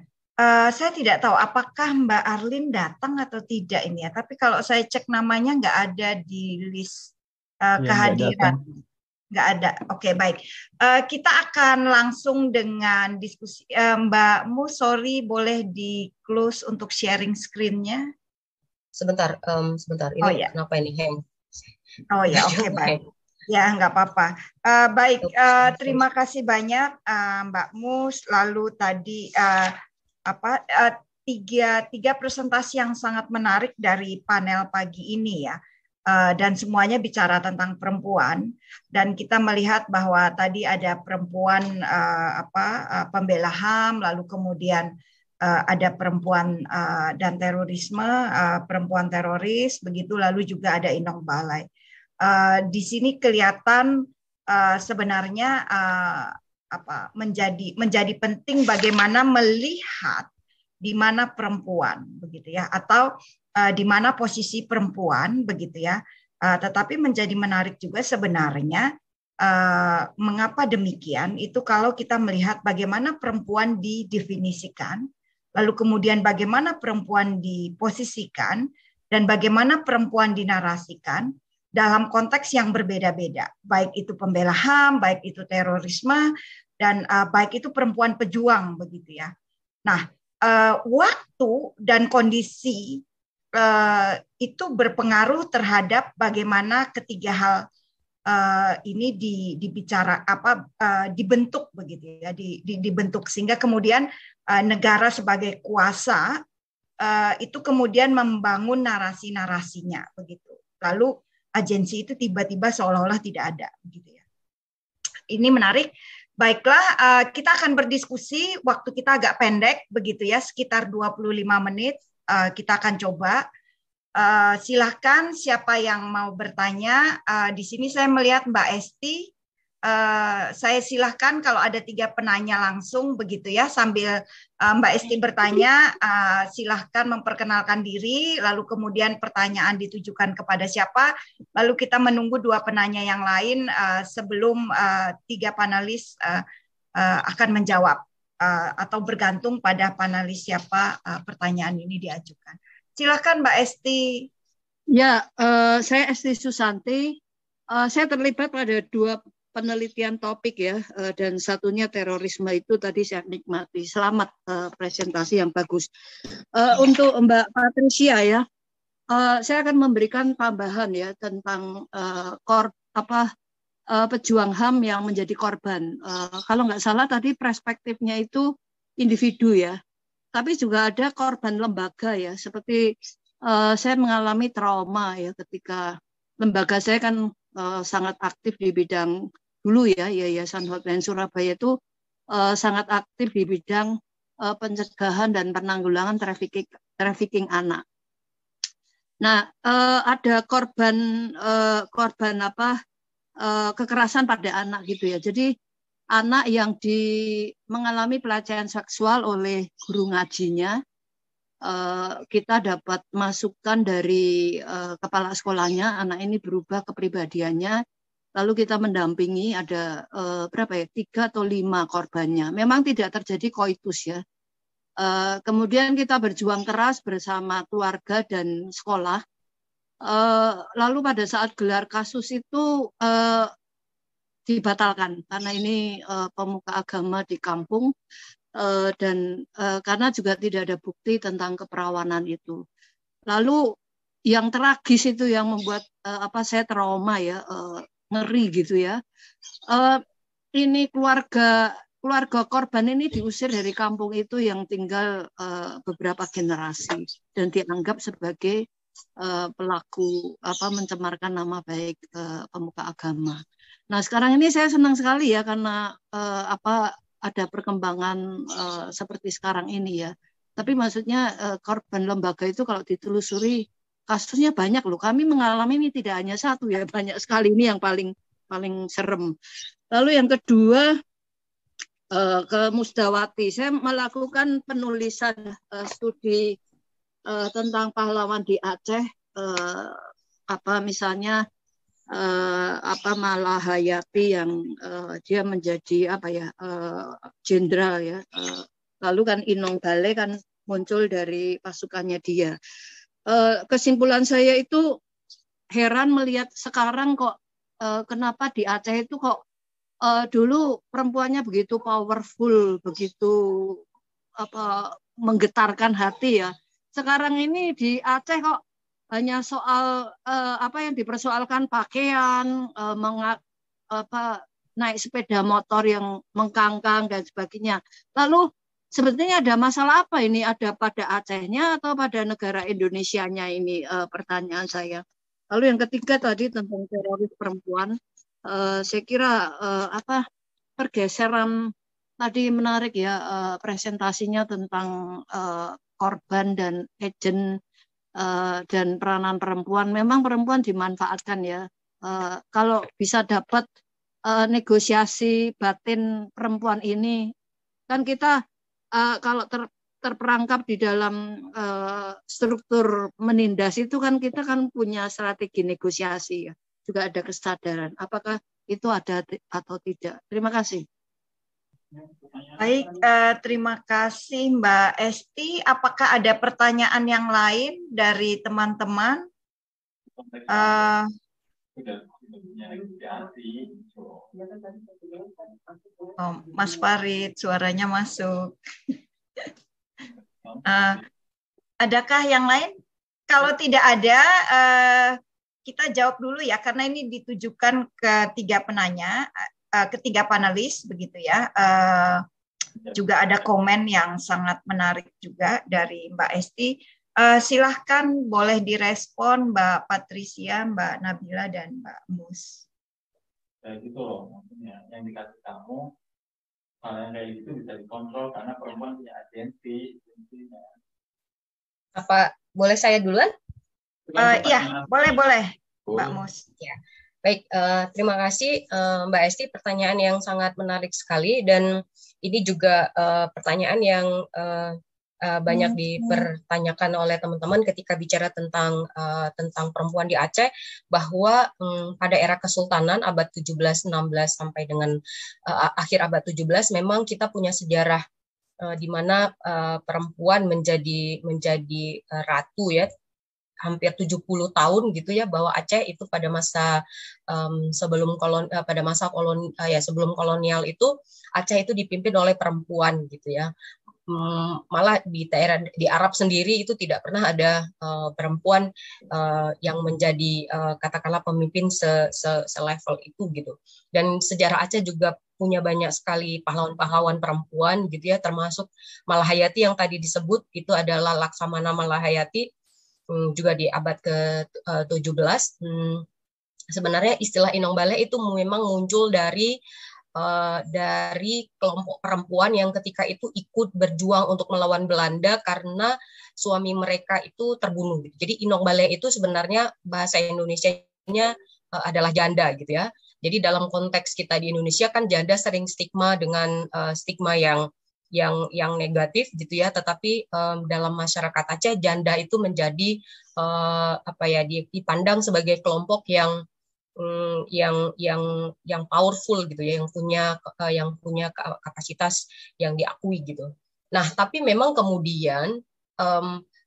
Saya tidak tahu apakah Mbak Arlin datang atau tidak ini ya. Tapi kalau saya cek namanya nggak ada di list kehadiran. Nggak ada. Oke, baik. Kita akan langsung dengan diskusi. Mbak Mu, sorry, boleh di close untuk sharing screen-nya? Sebentar. Ini kenapa ini hang? Oh ya, oke, baik. Ya, nggak apa-apa. Baik, terima kasih banyak Mbak Mus. Lalu tadi tiga presentasi yang sangat menarik dari panel pagi ini ya. Dan semuanya bicara tentang perempuan. Dan kita melihat bahwa tadi ada perempuan pembela HAM, lalu kemudian ada perempuan dan terorisme, perempuan teroris, begitu. Lalu juga ada Inong Balai. Di sini kelihatan sebenarnya menjadi penting bagaimana melihat di mana perempuan begitu ya, atau di mana posisi perempuan begitu ya. Tetapi menjadi menarik juga sebenarnya mengapa demikian itu kalau kita melihat bagaimana perempuan didefinisikan, lalu kemudian bagaimana perempuan diposisikan dan bagaimana perempuan dinarasikan dalam konteks yang berbeda-beda, baik itu pembela HAM, baik itu terorisme, dan baik itu perempuan pejuang begitu ya. Nah, waktu dan kondisi itu berpengaruh terhadap bagaimana ketiga hal ini dibentuk begitu ya, dibentuk sehingga kemudian negara sebagai kuasa itu kemudian membangun narasi-narasinya begitu. Lalu agensi itu tiba-tiba seolah-olah tidak ada, begitu ya. Ini menarik. Baiklah, kita akan berdiskusi. Waktu kita agak pendek, begitu ya, sekitar 25 menit. Kita akan coba. Silahkan siapa yang mau bertanya. Di sini saya melihat Mbak Esti. Saya silahkan kalau ada 3 penanya langsung, begitu ya, sambil Mbak Esti bertanya, silahkan memperkenalkan diri, lalu kemudian pertanyaan ditujukan kepada siapa, lalu kita menunggu 2 penanya yang lain sebelum 3 panelis akan menjawab, atau bergantung pada panelis siapa pertanyaan ini diajukan. Silahkan Mbak Esti. Ya, saya Esti Susanti. Saya terlibat pada 2 penelitian topik ya, dan satunya terorisme, itu tadi saya nikmati. Selamat presentasi yang bagus. Untuk Mbak Patricia ya, saya akan memberikan tambahan ya tentang pejuang HAM yang menjadi korban. Kalau nggak salah tadi perspektifnya itu individu ya, tapi juga ada korban lembaga ya. Seperti saya mengalami trauma ya ketika lembaga saya kan sangat aktif di bidang dulu ya, Yayasan Hotline Surabaya itu sangat aktif di bidang pencegahan dan penanggulangan trafficking anak. Nah, ada korban kekerasan pada anak gitu ya. Jadi anak yang mengalami pelecehan seksual oleh guru ngajinya, kita dapat masukan dari kepala sekolahnya, anak ini berubah kepribadiannya. Lalu kita mendampingi ada 3 atau 5 korbannya. Memang tidak terjadi koitus ya. Kemudian kita berjuang keras bersama keluarga dan sekolah. Lalu pada saat gelar kasus itu dibatalkan karena ini pemuka agama di kampung dan karena juga tidak ada bukti tentang keperawanan itu. Lalu yang tragis itu yang membuat saya trauma ya. ngeri gitu ya. Ini keluarga korban ini diusir dari kampung itu yang tinggal beberapa generasi dan dianggap sebagai pelaku mencemarkan nama baik pemuka agama. Nah sekarang ini saya senang sekali ya karena ada perkembangan seperti sekarang ini ya. Tapi maksudnya korban lembaga itu kalau ditelusuri kasusnya banyak loh. Kami mengalami ini tidak hanya satu ya, banyak sekali. Ini yang paling serem. Lalu yang kedua ke Musdawati. Saya melakukan penulisan studi tentang pahlawan di Aceh. Misalnya Malahayati yang dia menjadi jenderal ya. Lalu kan Inong Bale kan muncul dari pasukannya dia. Kesimpulan saya itu heran melihat sekarang kok kenapa di Aceh itu kok dulu perempuannya begitu powerful, begitu menggetarkan hati ya. Sekarang ini di Aceh kok hanya soal yang dipersoalkan pakaian, naik sepeda motor yang mengkangkang dan sebagainya. Lalu sebetulnya ada masalah apa ini? Ada pada Acehnya atau pada negara Indonesianya ini pertanyaan saya. Lalu yang ketiga tadi tentang teroris perempuan, saya kira pergeseran tadi menarik ya presentasinya tentang korban dan agent dan peranan perempuan. Memang perempuan dimanfaatkan ya. Kalau bisa dapat negosiasi batin perempuan ini, kan kita kalau terperangkap di dalam struktur menindas itu kan kita kan punya strategi negosiasi ya. Juga ada kesadaran. Apakah itu ada atau tidak? Terima kasih. Baik, terima kasih Mbak Esti. Apakah ada pertanyaan yang lain dari teman-teman? Mas Farid, suaranya masuk. Adakah yang lain? Kalau tidak ada, kita jawab dulu ya, karena ini ditujukan ke ketiga panelis, begitu ya. Juga ada komen yang sangat menarik juga dari Mbak Esti. Silahkan boleh direspon Mbak Patricia, Mbak Nabila, dan Mbak Mus. Kayak gitu loh, maksudnya yang dikasih kamu hal yang kayak gitu bisa dikontrol karena perempuan punya agensi. Apa boleh saya duluan? Iya, boleh Mbak Mus. Ya. Baik, terima kasih Mbak Esti, pertanyaan yang sangat menarik sekali, dan ini juga pertanyaan yang banyak dipertanyakan oleh teman-teman ketika bicara tentang perempuan di Aceh, bahwa pada era Kesultanan abad 17-16 sampai dengan akhir abad 17 memang kita punya sejarah di mana perempuan menjadi ratu ya, hampir 70 tahun gitu ya, bahwa Aceh itu pada masa sebelum kolonial itu Aceh itu dipimpin oleh perempuan gitu ya. Malah di Arab sendiri itu tidak pernah ada perempuan yang menjadi katakanlah pemimpin selevel itu gitu. Dan sejarah Aceh juga punya banyak sekali pahlawan-pahlawan perempuan gitu ya, termasuk Malahayati yang tadi disebut, itu adalah Laksamana Malahayati, juga di abad ke-17. Sebenarnya istilah Inong Bale itu memang muncul dari kelompok perempuan yang ketika itu ikut berjuang untuk melawan Belanda karena suami mereka itu terbunuh. Jadi Inong Bale itu sebenarnya bahasa Indonesianya adalah janda gitu ya. Jadi dalam konteks kita di Indonesia kan janda sering stigma dengan stigma yang negatif gitu ya, tetapi dalam masyarakat Aceh janda itu menjadi dipandang sebagai kelompok yang powerful gitu ya, yang punya kapasitas yang diakui gitu. Nah, tapi memang kemudian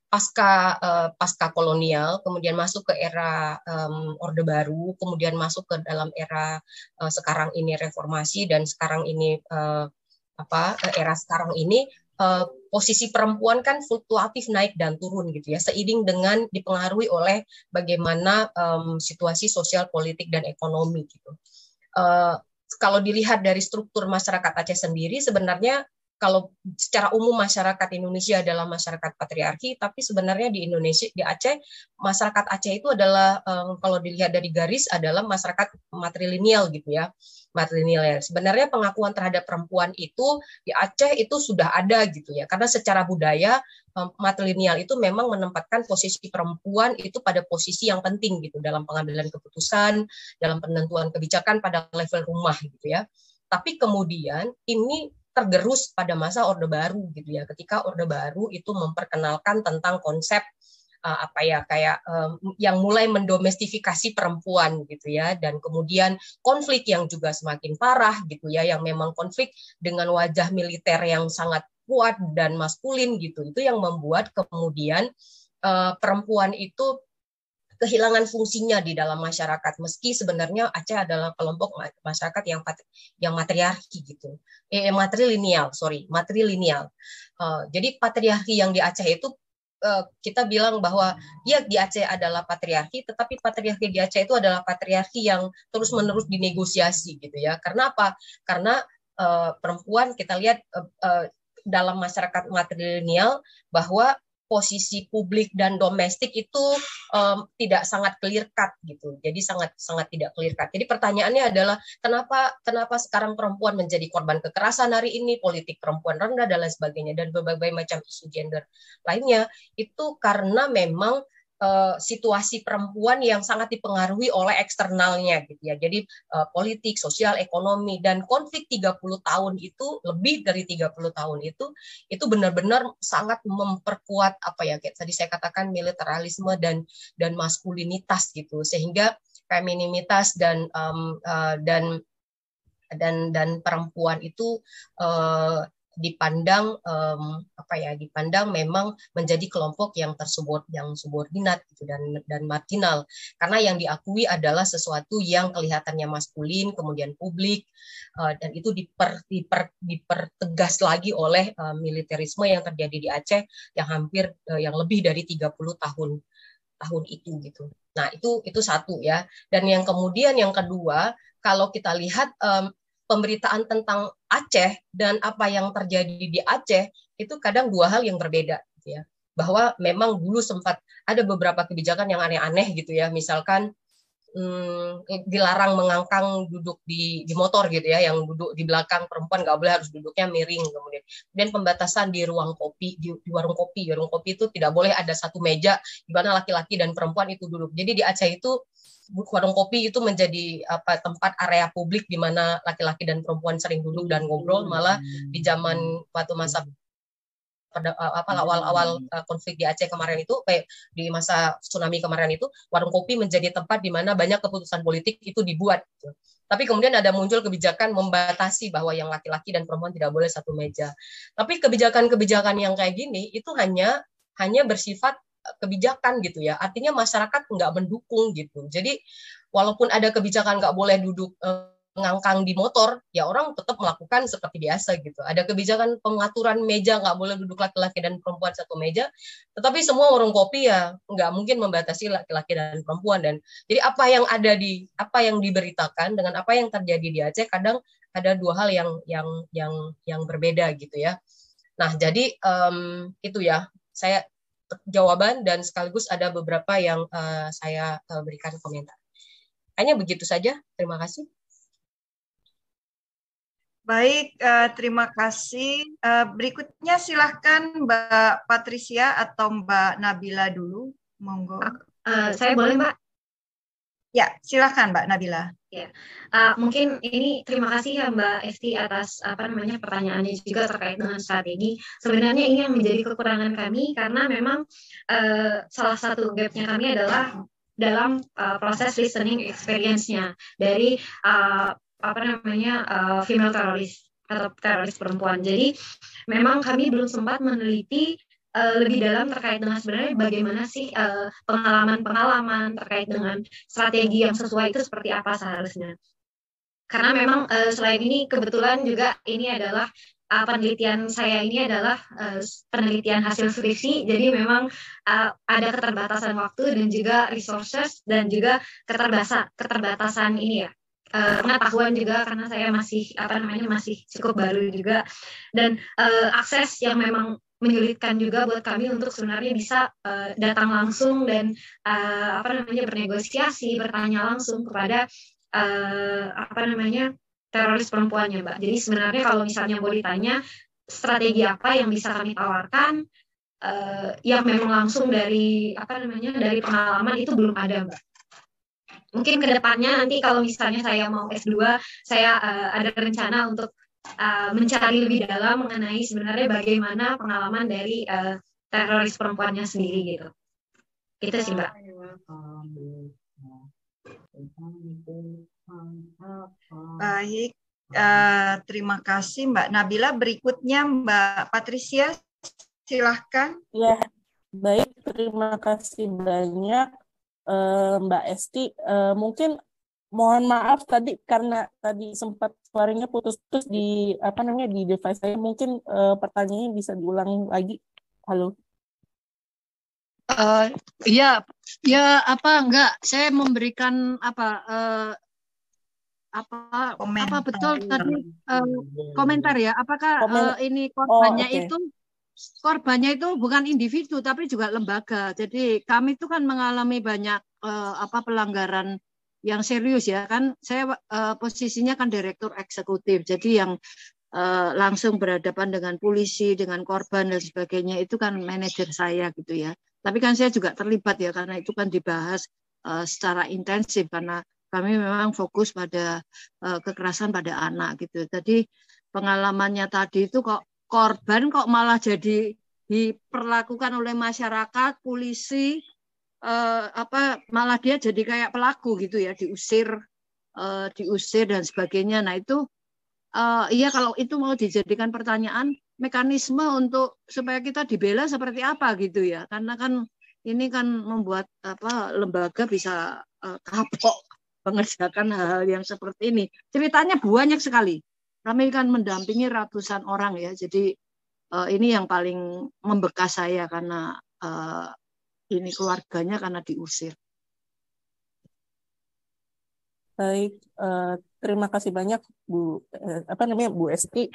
pasca kolonial, kemudian masuk ke era Orde Baru, kemudian masuk ke dalam era sekarang ini reformasi, dan sekarang ini era sekarang ini posisi perempuan kan fluktuatif naik dan turun gitu ya, seiring dengan dipengaruhi oleh bagaimana situasi sosial, politik dan ekonomi gitu. Kalau dilihat dari struktur masyarakat Aceh sendiri, sebenarnya kalau secara umum masyarakat Indonesia adalah masyarakat patriarki, tapi sebenarnya di Indonesia, di Aceh, masyarakat Aceh itu adalah kalau dilihat dari garis adalah masyarakat matrilineal gitu ya, matrilineal. Sebenarnya pengakuan terhadap perempuan itu di Aceh itu sudah ada gitu ya, karena secara budaya matrilineal itu memang menempatkan posisi perempuan itu pada posisi yang penting gitu dalam pengambilan keputusan, dalam penentuan kebijakan pada level rumah gitu ya. Tapi kemudian ini tergerus pada masa Orde Baru gitu ya, ketika Orde Baru itu memperkenalkan tentang konsep yang mulai mendomestifikasi perempuan gitu ya, dan kemudian konflik yang juga semakin parah gitu ya, yang memang konflik dengan wajah militer yang sangat kuat dan maskulin gitu, itu yang membuat kemudian perempuan itu kehilangan fungsinya di dalam masyarakat, meski sebenarnya Aceh adalah kelompok masyarakat yang matriarki gitu, matrilineal. Jadi patriarki yang di Aceh itu kita bilang bahwa ya di Aceh adalah patriarki, tetapi patriarki di Aceh itu adalah patriarki yang terus-menerus dinegosiasi gitu ya. Karena apa? Karena perempuan kita lihat dalam masyarakat matrilineal bahwa posisi publik dan domestik itu tidak sangat clear cut gitu. Jadi sangat tidak clear cut. Jadi pertanyaannya adalah kenapa sekarang perempuan menjadi korban kekerasan hari ini, politik perempuan rendah dan lain sebagainya, dan berbagai macam isu gender lainnya, itu karena memang situasi perempuan yang sangat dipengaruhi oleh eksternalnya gitu ya. Jadi politik, sosial, ekonomi, dan konflik 30 tahun itu, lebih dari 30 tahun itu benar-benar sangat memperkuat kayak tadi saya katakan militeralisme dan maskulinitas gitu, sehingga femininitas dan perempuan itu dipandang memang menjadi kelompok yang subordinat gitu, dan marginal, karena yang diakui adalah sesuatu yang kelihatannya maskulin, kemudian publik, dan itu dipertegas lagi oleh militerisme yang terjadi di Aceh yang lebih dari 30 tahun itu gitu. Nah, itu satu ya. Dan yang kedua, kalau kita lihat pemberitaan tentang Aceh dan apa yang terjadi di Aceh itu kadang dua hal yang berbeda gitu ya. Bahwa memang dulu sempat ada beberapa kebijakan yang aneh-aneh gitu ya, misalkan dilarang mengangkang duduk di motor gitu ya, yang duduk di belakang perempuan nggak boleh, harus duduknya miring. Kemudian pembatasan di ruang kopi, di warung kopi itu tidak boleh ada satu meja di mana laki-laki dan perempuan itu duduk. Jadi di Aceh itu warung kopi itu menjadi tempat area publik di mana laki-laki dan perempuan sering duduk dan ngobrol. Malah di zaman waktu masa pada awal-awal konflik di Aceh kemarin itu, kayak di masa tsunami kemarin itu, warung kopi menjadi tempat di mana banyak keputusan politik itu dibuat gitu. Tapi kemudian ada muncul kebijakan membatasi bahwa yang laki-laki dan perempuan tidak boleh satu meja. Tapi kebijakan-kebijakan yang kayak gini itu hanya bersifat kebijakan gitu ya, artinya masyarakat nggak mendukung gitu. Jadi walaupun ada kebijakan nggak boleh duduk ngangkang di motor, ya orang tetap melakukan seperti biasa gitu. Ada kebijakan pengaturan meja, nggak boleh duduk laki-laki dan perempuan satu meja, tetapi semua warung kopi ya nggak mungkin membatasi laki-laki dan perempuan. Dan jadi apa yang diberitakan dengan apa yang terjadi di Aceh kadang ada dua hal yang berbeda gitu ya. Nah, jadi itu ya saya jawaban, dan sekaligus ada beberapa yang saya berikan komentar. Hanya begitu saja. Terima kasih. Baik, terima kasih. Berikutnya silahkan Mbak Patricia atau Mbak Nabila dulu. Monggo. Saya boleh, Mbak? Ya, silahkan Mbak Nabila. Ya, mungkin ini terima kasih ya Mbak Esti atas pertanyaannya juga terkait dengan strategi. Sebenarnya ini yang menjadi kekurangan kami, karena memang salah satu gapnya kami adalah dalam proses listening experience-nya dari female teroris atau teroris perempuan. Jadi memang kami belum sempat meneliti lebih dalam terkait dengan sebenarnya bagaimana sih pengalaman-pengalaman terkait dengan strategi yang sesuai itu seperti apa seharusnya. Karena memang selain ini kebetulan juga ini adalah penelitian saya ini adalah penelitian hasil skripsi, jadi memang ada keterbatasan waktu dan juga resources dan juga keterbatasan ini ya, pengetahuan juga karena saya masih masih cukup baru juga, dan akses yang memang menyulitkan juga buat kami untuk sebenarnya bisa datang langsung dan bernegosiasi, bertanya langsung kepada teroris perempuannya, Mbak. Jadi sebenarnya kalau misalnya mau ditanya strategi apa yang bisa kami tawarkan, yang memang langsung dari dari pengalaman itu belum ada, Mbak. Mungkin kedepannya nanti kalau misalnya saya mau S2, saya ada rencana untuk mencari lebih dalam mengenai sebenarnya bagaimana pengalaman dari teroris perempuannya sendiri gitu. Itu sih, Mbak. Baik, terima kasih Mbak Nabila. Berikutnya Mbak Patricia, silahkan. Ya, baik, terima kasih banyak Mbak Esti. Mungkin mohon maaf tadi karena tadi sempat suaranya putus-putus di di device saya. Mungkin pertanyaannya bisa diulang lagi. Halo. Ya enggak, saya memberikan apa betul tadi komentar ya, apakah ini korbannya itu bukan individu tapi juga lembaga. Jadi kami itu kan mengalami banyak pelanggaran yang serius ya kan. Saya posisinya kan direktur eksekutif, jadi yang langsung berhadapan dengan polisi, dengan korban dan sebagainya itu kan manajer saya gitu ya. Tapi kan saya juga terlibat ya karena itu kan dibahas secara intensif karena kami memang fokus pada kekerasan pada anak gitu. Jadi pengalamannya tadi itu kok korban kok malah jadi diperlakukan oleh masyarakat, polisi, malah dia jadi kayak pelaku gitu ya, diusir dan sebagainya. Nah itu iya, kalau itu mau dijadikan pertanyaan, mekanisme untuk supaya kita dibela seperti apa gitu ya, karena kan ini kan membuat lembaga bisa kapok mengerjakan hal-hal yang seperti ini. Ceritanya banyak sekali. Kami kan mendampingi ratusan orang ya, jadi ini yang paling membekas saya karena ini keluarganya karena diusir. Baik, terima kasih banyak Bu Bu Esti.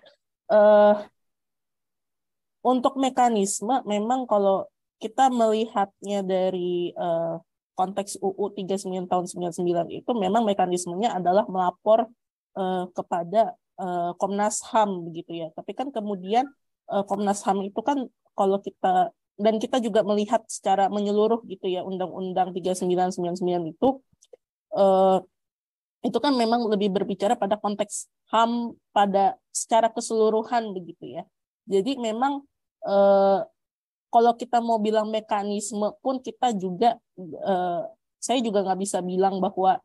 Untuk mekanisme memang kalau kita melihatnya dari konteks UU 39 tahun 99 itu memang mekanismenya adalah melapor kepada Komnas HAM begitu ya. Tapi kan kemudian Komnas HAM itu kan kalau kita dan kita juga melihat secara menyeluruh gitu ya, Undang-Undang 3999 itu kan memang lebih berbicara pada konteks HAM pada secara keseluruhan begitu ya. Jadi memang kalau kita mau bilang mekanisme pun kita juga saya juga nggak bisa bilang bahwa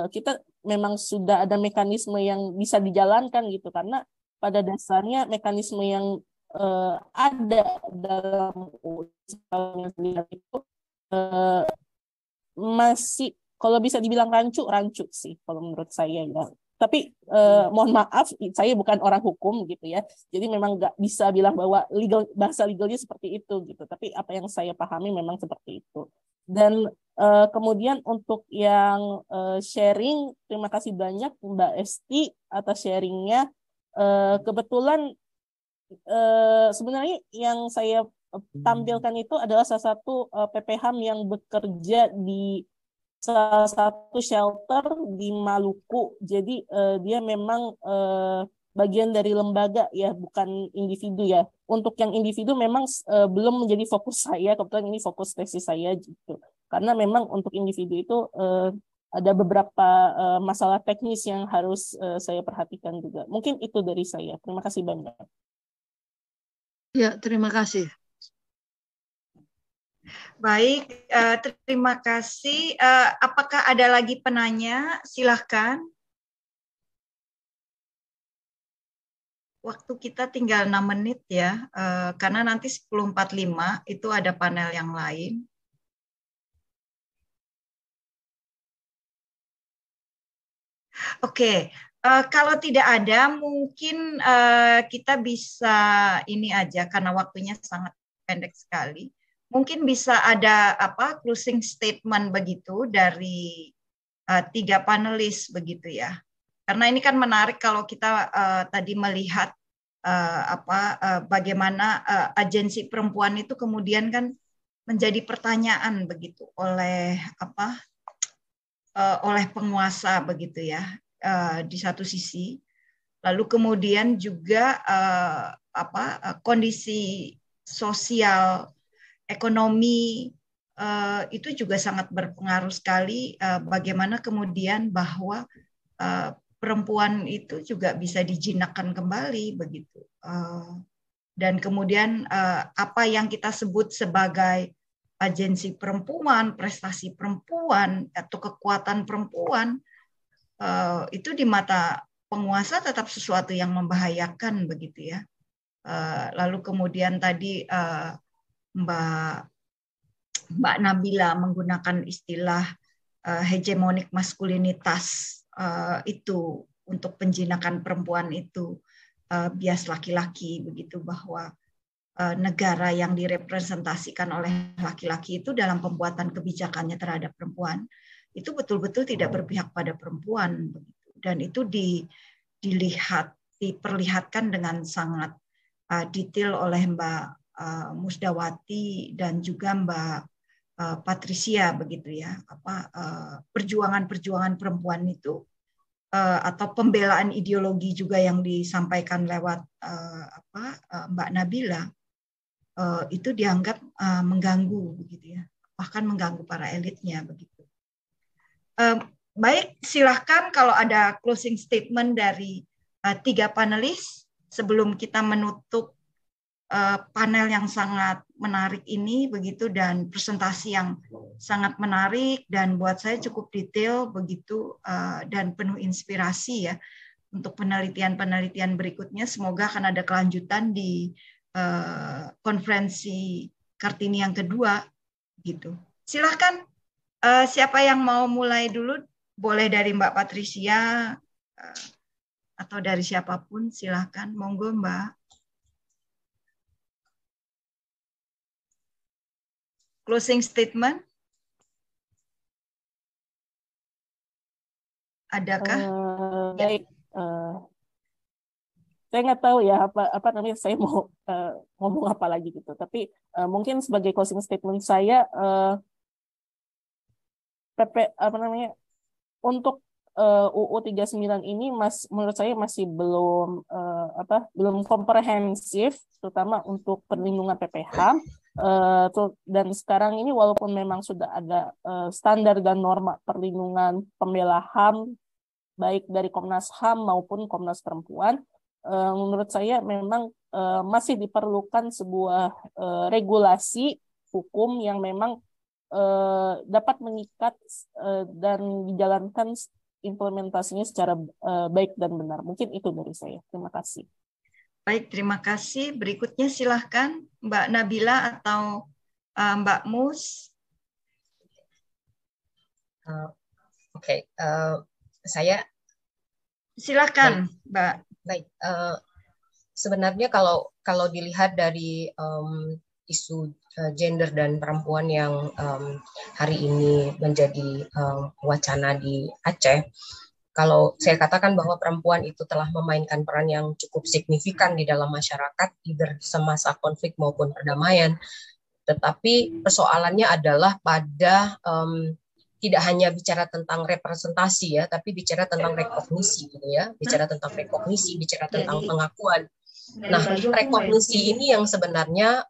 kita memang sudah ada mekanisme yang bisa dijalankan gitu, karena pada dasarnya mekanisme yang ada dalam undang-undang itu masih kalau bisa dibilang rancu sih kalau menurut saya ya. Tapi mohon maaf, saya bukan orang hukum gitu ya. Jadi memang nggak bisa bilang bahwa bahasa legalnya seperti itu gitu. Tapi apa yang saya pahami memang seperti itu. Dan kemudian untuk yang sharing, terima kasih banyak Mbak Esti atas sharingnya. Kebetulan sebenarnya yang saya tampilkan itu adalah salah satu PPHAM yang bekerja di salah satu shelter di Maluku. Jadi dia memang bagian dari lembaga ya, bukan individu ya. Untuk yang individu memang belum menjadi fokus saya, kebetulan ini fokus tesis saya gitu. Karena memang untuk individu itu ada beberapa masalah teknis yang harus saya perhatikan juga. Mungkin itu dari saya. Terima kasih banyak. Ya, terima kasih. Baik, terima kasih. Apakah ada lagi penanya? Silahkan. Waktu kita tinggal 6 menit ya, karena nanti 10.45 itu ada panel yang lain. Oke, Kalau tidak ada, mungkin kita bisa ini aja karena waktunya sangat pendek sekali. Mungkin bisa ada closing statement begitu dari 3 panelis begitu ya. Karena ini kan menarik kalau kita tadi melihat bagaimana agensi perempuan itu kemudian kan menjadi pertanyaan begitu oleh oleh penguasa begitu ya. Di satu sisi, lalu kemudian juga kondisi sosial ekonomi itu juga sangat berpengaruh sekali bagaimana kemudian bahwa perempuan itu juga bisa dijinakkan kembali begitu, dan kemudian apa yang kita sebut sebagai agensi perempuan, prestasi perempuan atau kekuatan perempuan itu di mata penguasa tetap sesuatu yang membahayakan begitu ya. Lalu kemudian tadi Mbak Nabila menggunakan istilah hegemonik maskulinitas itu untuk penjinakan perempuan itu bias laki-laki begitu, bahwa negara yang direpresentasikan oleh laki-laki itu dalam pembuatan kebijakannya terhadap perempuan itu betul-betul tidak berpihak pada perempuan begitu. Dan itu diperlihatkan dengan sangat detail oleh Mbak Musdawati dan juga Mbak Patricia begitu ya. Perjuangan-perjuangan perempuan itu atau pembelaan ideologi juga yang disampaikan lewat Mbak Nabila itu dianggap mengganggu begitu ya, bahkan mengganggu para elitnya begitu. Baik, silahkan kalau ada closing statement dari 3 panelis sebelum kita menutup panel yang sangat menarik ini begitu, dan presentasi yang sangat menarik dan buat saya cukup detail begitu dan penuh inspirasi ya untuk penelitian-penelitian berikutnya. Semoga akan ada kelanjutan di konferensi Kartini yang kedua gitu. Silahkan. Siapa yang mau mulai dulu? Boleh dari Mbak Patricia atau dari siapapun, silakan. Monggo Mbak. Closing statement? Adakah? Baik. Saya nggak tahu ya apa namanya, saya mau ngomong apa lagi gitu. Tapi mungkin sebagai closing statement saya, untuk UU 39 ini menurut saya masih belum komprehensif, terutama untuk perlindungan PPH. Dan sekarang ini walaupun memang sudah ada standar dan norma perlindungan pembela HAM baik dari Komnas HAM maupun Komnas Perempuan, menurut saya memang masih diperlukan sebuah regulasi hukum yang memang dapat mengikat dan dijalankan implementasinya secara baik dan benar. Mungkin itu dari saya. Terima kasih. Baik, terima kasih. Berikutnya silahkan Mbak Nabila atau Mbak Mus. Oke, saya silahkan Mbak. Baik, sebenarnya kalau dilihat dari isu gender dan perempuan yang hari ini menjadi wacana di Aceh, kalau saya katakan bahwa perempuan itu telah memainkan peran yang cukup signifikan di dalam masyarakat, either semasa konflik maupun perdamaian, tetapi persoalannya adalah pada tidak hanya bicara tentang representasi ya, tapi bicara tentang rekognisi gitu ya, bicara tentang rekognisi, bicara tentang pengakuan. Nah, rekognisi ini yang sebenarnya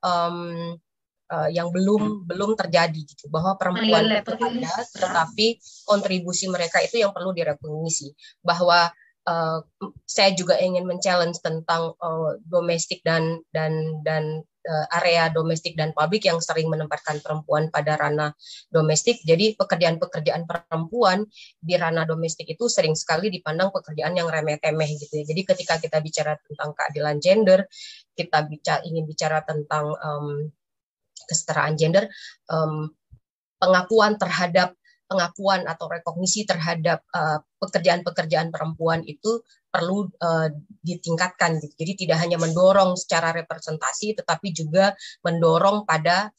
yang belum terjadi gitu, bahwa perempuan itu ada, tetapi kontribusi mereka itu yang perlu direkognisi. Bahwa saya juga ingin men-challenge tentang domestik dan area domestik dan publik yang sering menempatkan perempuan pada ranah domestik. Jadi pekerjaan-pekerjaan perempuan di ranah domestik itu sering sekali dipandang pekerjaan yang remeh-temeh gitu ya. Jadi ketika kita bicara tentang keadilan gender, kita ingin bicara tentang kesetaraan gender, pengakuan terhadap pengakuan atau rekognisi terhadap pekerjaan-pekerjaan perempuan itu perlu ditingkatkan gitu. Jadi tidak hanya mendorong secara representasi, tetapi juga mendorong pada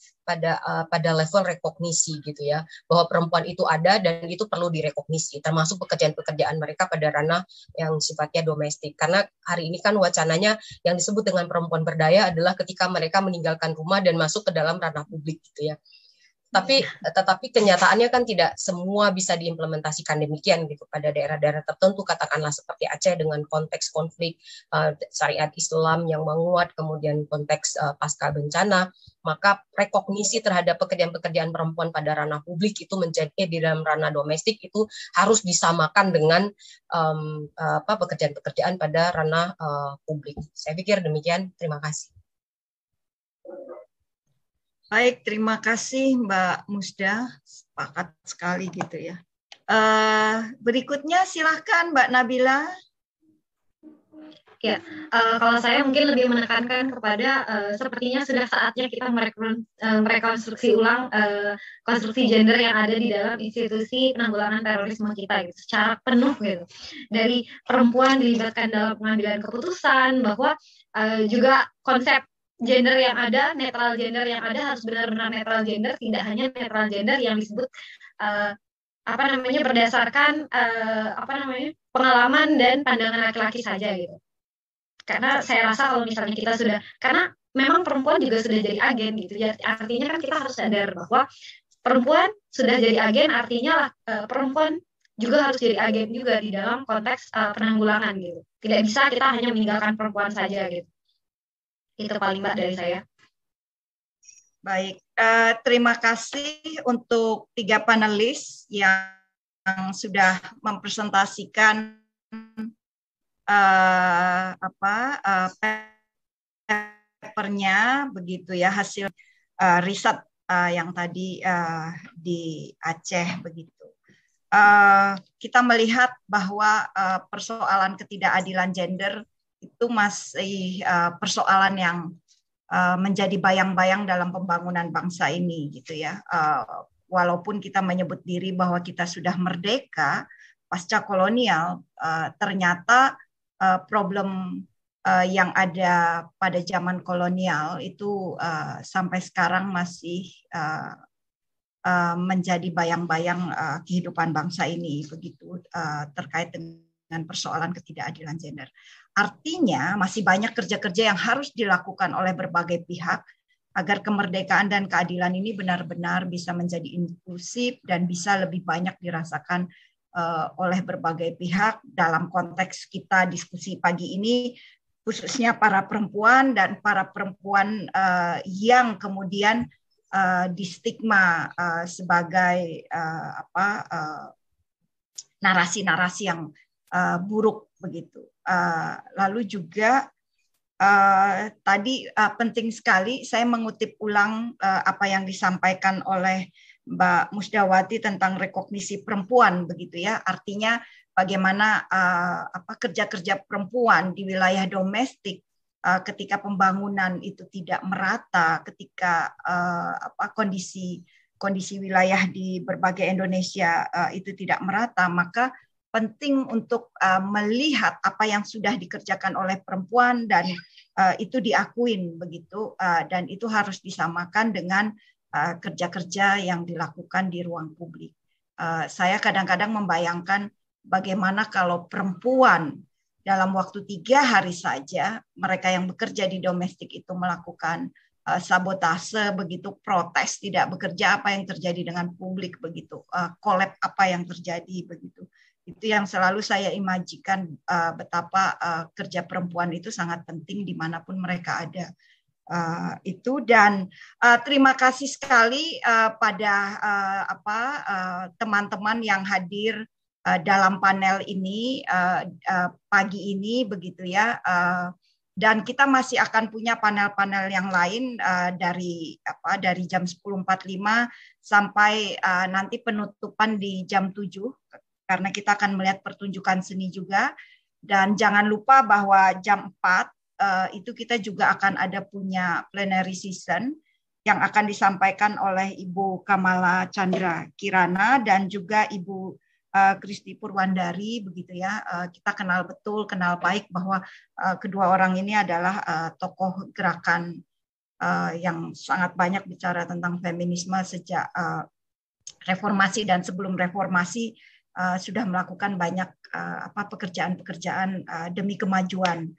level rekognisi gitu ya, bahwa perempuan itu ada dan itu perlu direkognisi, termasuk pekerjaan-pekerjaan mereka pada ranah yang sifatnya domestik. Karena hari ini kan wacananya yang disebut dengan perempuan berdaya adalah ketika mereka meninggalkan rumah dan masuk ke dalam ranah publik gitu ya. Tetapi kenyataannya kan tidak semua bisa diimplementasikan demikian gitu pada daerah-daerah tertentu, katakanlah seperti Aceh dengan konteks konflik syariat Islam yang menguat, kemudian konteks pasca bencana, maka rekognisi terhadap pekerjaan-pekerjaan perempuan pada ranah publik itu menjadi di dalam ranah domestik itu harus disamakan dengan pekerjaan-pekerjaan pada ranah publik. Saya pikir demikian. Terima kasih. Baik, terima kasih Mbak Musda, sepakat sekali gitu ya. Berikutnya silahkan Mbak Nabila. Ya, kalau saya mungkin lebih menekankan kepada sepertinya sudah saatnya kita merekonstruksi ulang konstruksi gender yang ada di dalam institusi penanggulangan terorisme kita gitu, secara penuh gitu. Dari perempuan dilibatkan dalam pengambilan keputusan, bahwa juga konsep gender yang ada, netral gender yang ada harus benar-benar netral gender, tidak hanya netral gender yang disebut berdasarkan pengalaman dan pandangan laki-laki saja gitu. Karena saya rasa kalau misalnya kita sudah, karena memang perempuan juga sudah jadi agen gitu ya, artinya kan kita harus sadar bahwa perempuan sudah jadi agen, artinya perempuan juga harus jadi agen juga di dalam konteks penanggulangan gitu. Tidak bisa kita hanya meninggalkan perempuan saja gitu. Itu paling Mbak dari saya. Baik, terima kasih untuk 3 panelis yang sudah mempresentasikan papernya begitu ya, hasil riset yang tadi di Aceh begitu. Kita melihat bahwa persoalan ketidakadilan gender itu masih persoalan yang menjadi bayang-bayang dalam pembangunan bangsa ini gitu ya. Walaupun kita menyebut diri bahwa kita sudah merdeka pasca kolonial, ternyata problem yang ada pada zaman kolonial itu sampai sekarang masih menjadi bayang-bayang kehidupan bangsa ini begitu, terkait dengan persoalan ketidakadilan gender. Artinya masih banyak kerja-kerja yang harus dilakukan oleh berbagai pihak agar kemerdekaan dan keadilan ini benar-benar bisa menjadi inklusif dan bisa lebih banyak dirasakan oleh berbagai pihak. Dalam konteks kita diskusi pagi ini, khususnya para perempuan dan para perempuan yang kemudian distigma sebagai narasi-narasi yang buruk begitu. Lalu juga tadi penting sekali saya mengutip ulang apa yang disampaikan oleh Mbak Musdawati tentang rekognisi perempuan begitu ya. Artinya bagaimana kerja-kerja perempuan di wilayah domestik ketika pembangunan itu tidak merata, ketika kondisi wilayah di berbagai Indonesia itu tidak merata, maka penting untuk melihat apa yang sudah dikerjakan oleh perempuan dan itu diakuin begitu, dan itu harus disamakan dengan kerja-kerja yang dilakukan di ruang publik. Saya kadang-kadang membayangkan bagaimana kalau perempuan dalam waktu 3 hari saja mereka yang bekerja di domestik itu melakukan sabotase begitu, protes, tidak bekerja, apa yang terjadi dengan publik begitu, kolab apa yang terjadi begitu. Itu yang selalu saya imajikan betapa kerja perempuan itu sangat penting dimanapun mereka ada. Itu dan terima kasih sekali pada teman-teman yang hadir dalam panel ini pagi ini begitu ya. Dan kita masih akan punya panel-panel yang lain dari jam 10.45 sampai nanti penutupan di jam 7. Karena kita akan melihat pertunjukan seni juga. Dan jangan lupa bahwa jam 4 itu kita juga akan ada punya plenary session yang akan disampaikan oleh Ibu Kamala Chandra Kirana dan juga Ibu Kristi Purwandari, begitu ya. Kita kenal betul, kenal baik bahwa kedua orang ini adalah tokoh gerakan yang sangat banyak bicara tentang feminisme sejak reformasi dan sebelum reformasi, sudah melakukan banyak pekerjaan-pekerjaan demi kemajuan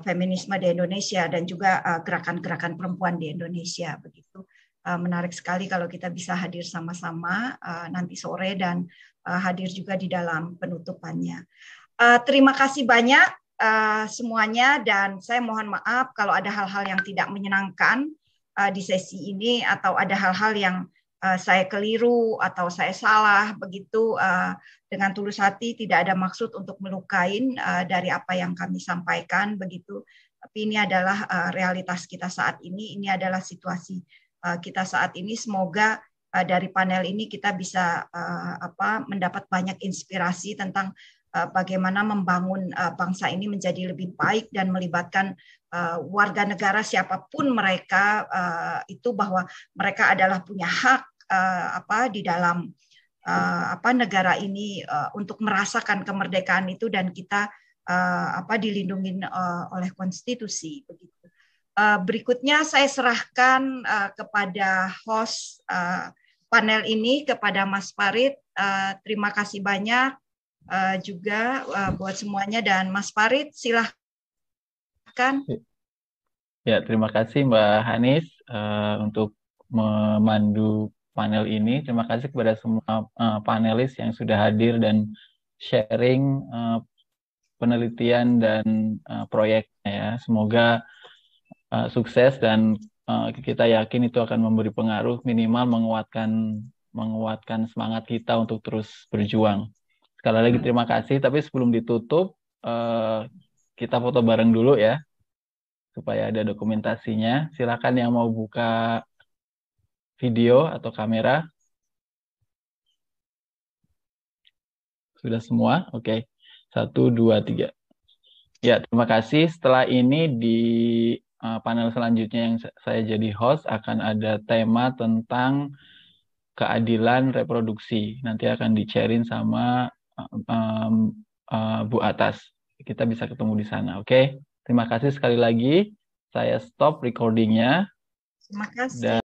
feminisme di Indonesia dan juga gerakan-gerakan perempuan di Indonesia, begitu. Menarik sekali kalau kita bisa hadir sama-sama nanti sore dan hadir juga di dalam penutupannya. Terima kasih banyak semuanya, dan saya mohon maaf kalau ada hal-hal yang tidak menyenangkan di sesi ini, atau ada hal-hal yang saya keliru atau saya salah, begitu. Dengan tulus hati, tidak ada maksud untuk melukain dari apa yang kami sampaikan, begitu. Tapi ini adalah realitas kita saat ini adalah situasi kita saat ini. Semoga dari panel ini kita bisa mendapat banyak inspirasi tentang bagaimana membangun bangsa ini menjadi lebih baik dan melibatkan warga negara siapapun mereka, itu bahwa mereka adalah punya hak di dalam negara ini untuk merasakan kemerdekaan itu, dan kita dilindungi oleh konstitusi, begitu. Berikutnya saya serahkan kepada host panel ini, kepada Mas Farid. Terima kasih banyak juga buat semuanya, dan Mas Farid silahkan. Ya, terima kasih Mbak Hanis untuk memandu panel ini. Terima kasih kepada semua panelis yang sudah hadir dan sharing penelitian dan proyeknya ya. Semoga sukses, dan kita yakin itu akan memberi pengaruh, minimal menguatkan semangat kita untuk terus berjuang. Sekali lagi terima kasih, tapi sebelum ditutup kita foto bareng dulu ya, supaya ada dokumentasinya. Silakan yang mau buka video atau kamera. Sudah semua? Oke. 1, 2, 3. Ya, terima kasih. Setelah ini di panel selanjutnya yang saya jadi host akan ada tema tentang keadilan reproduksi. Nanti akan di-share-in sama Bu Atas. Kita bisa ketemu di sana, oke? Terima kasih sekali lagi. Saya stop recordingnya. Terima kasih.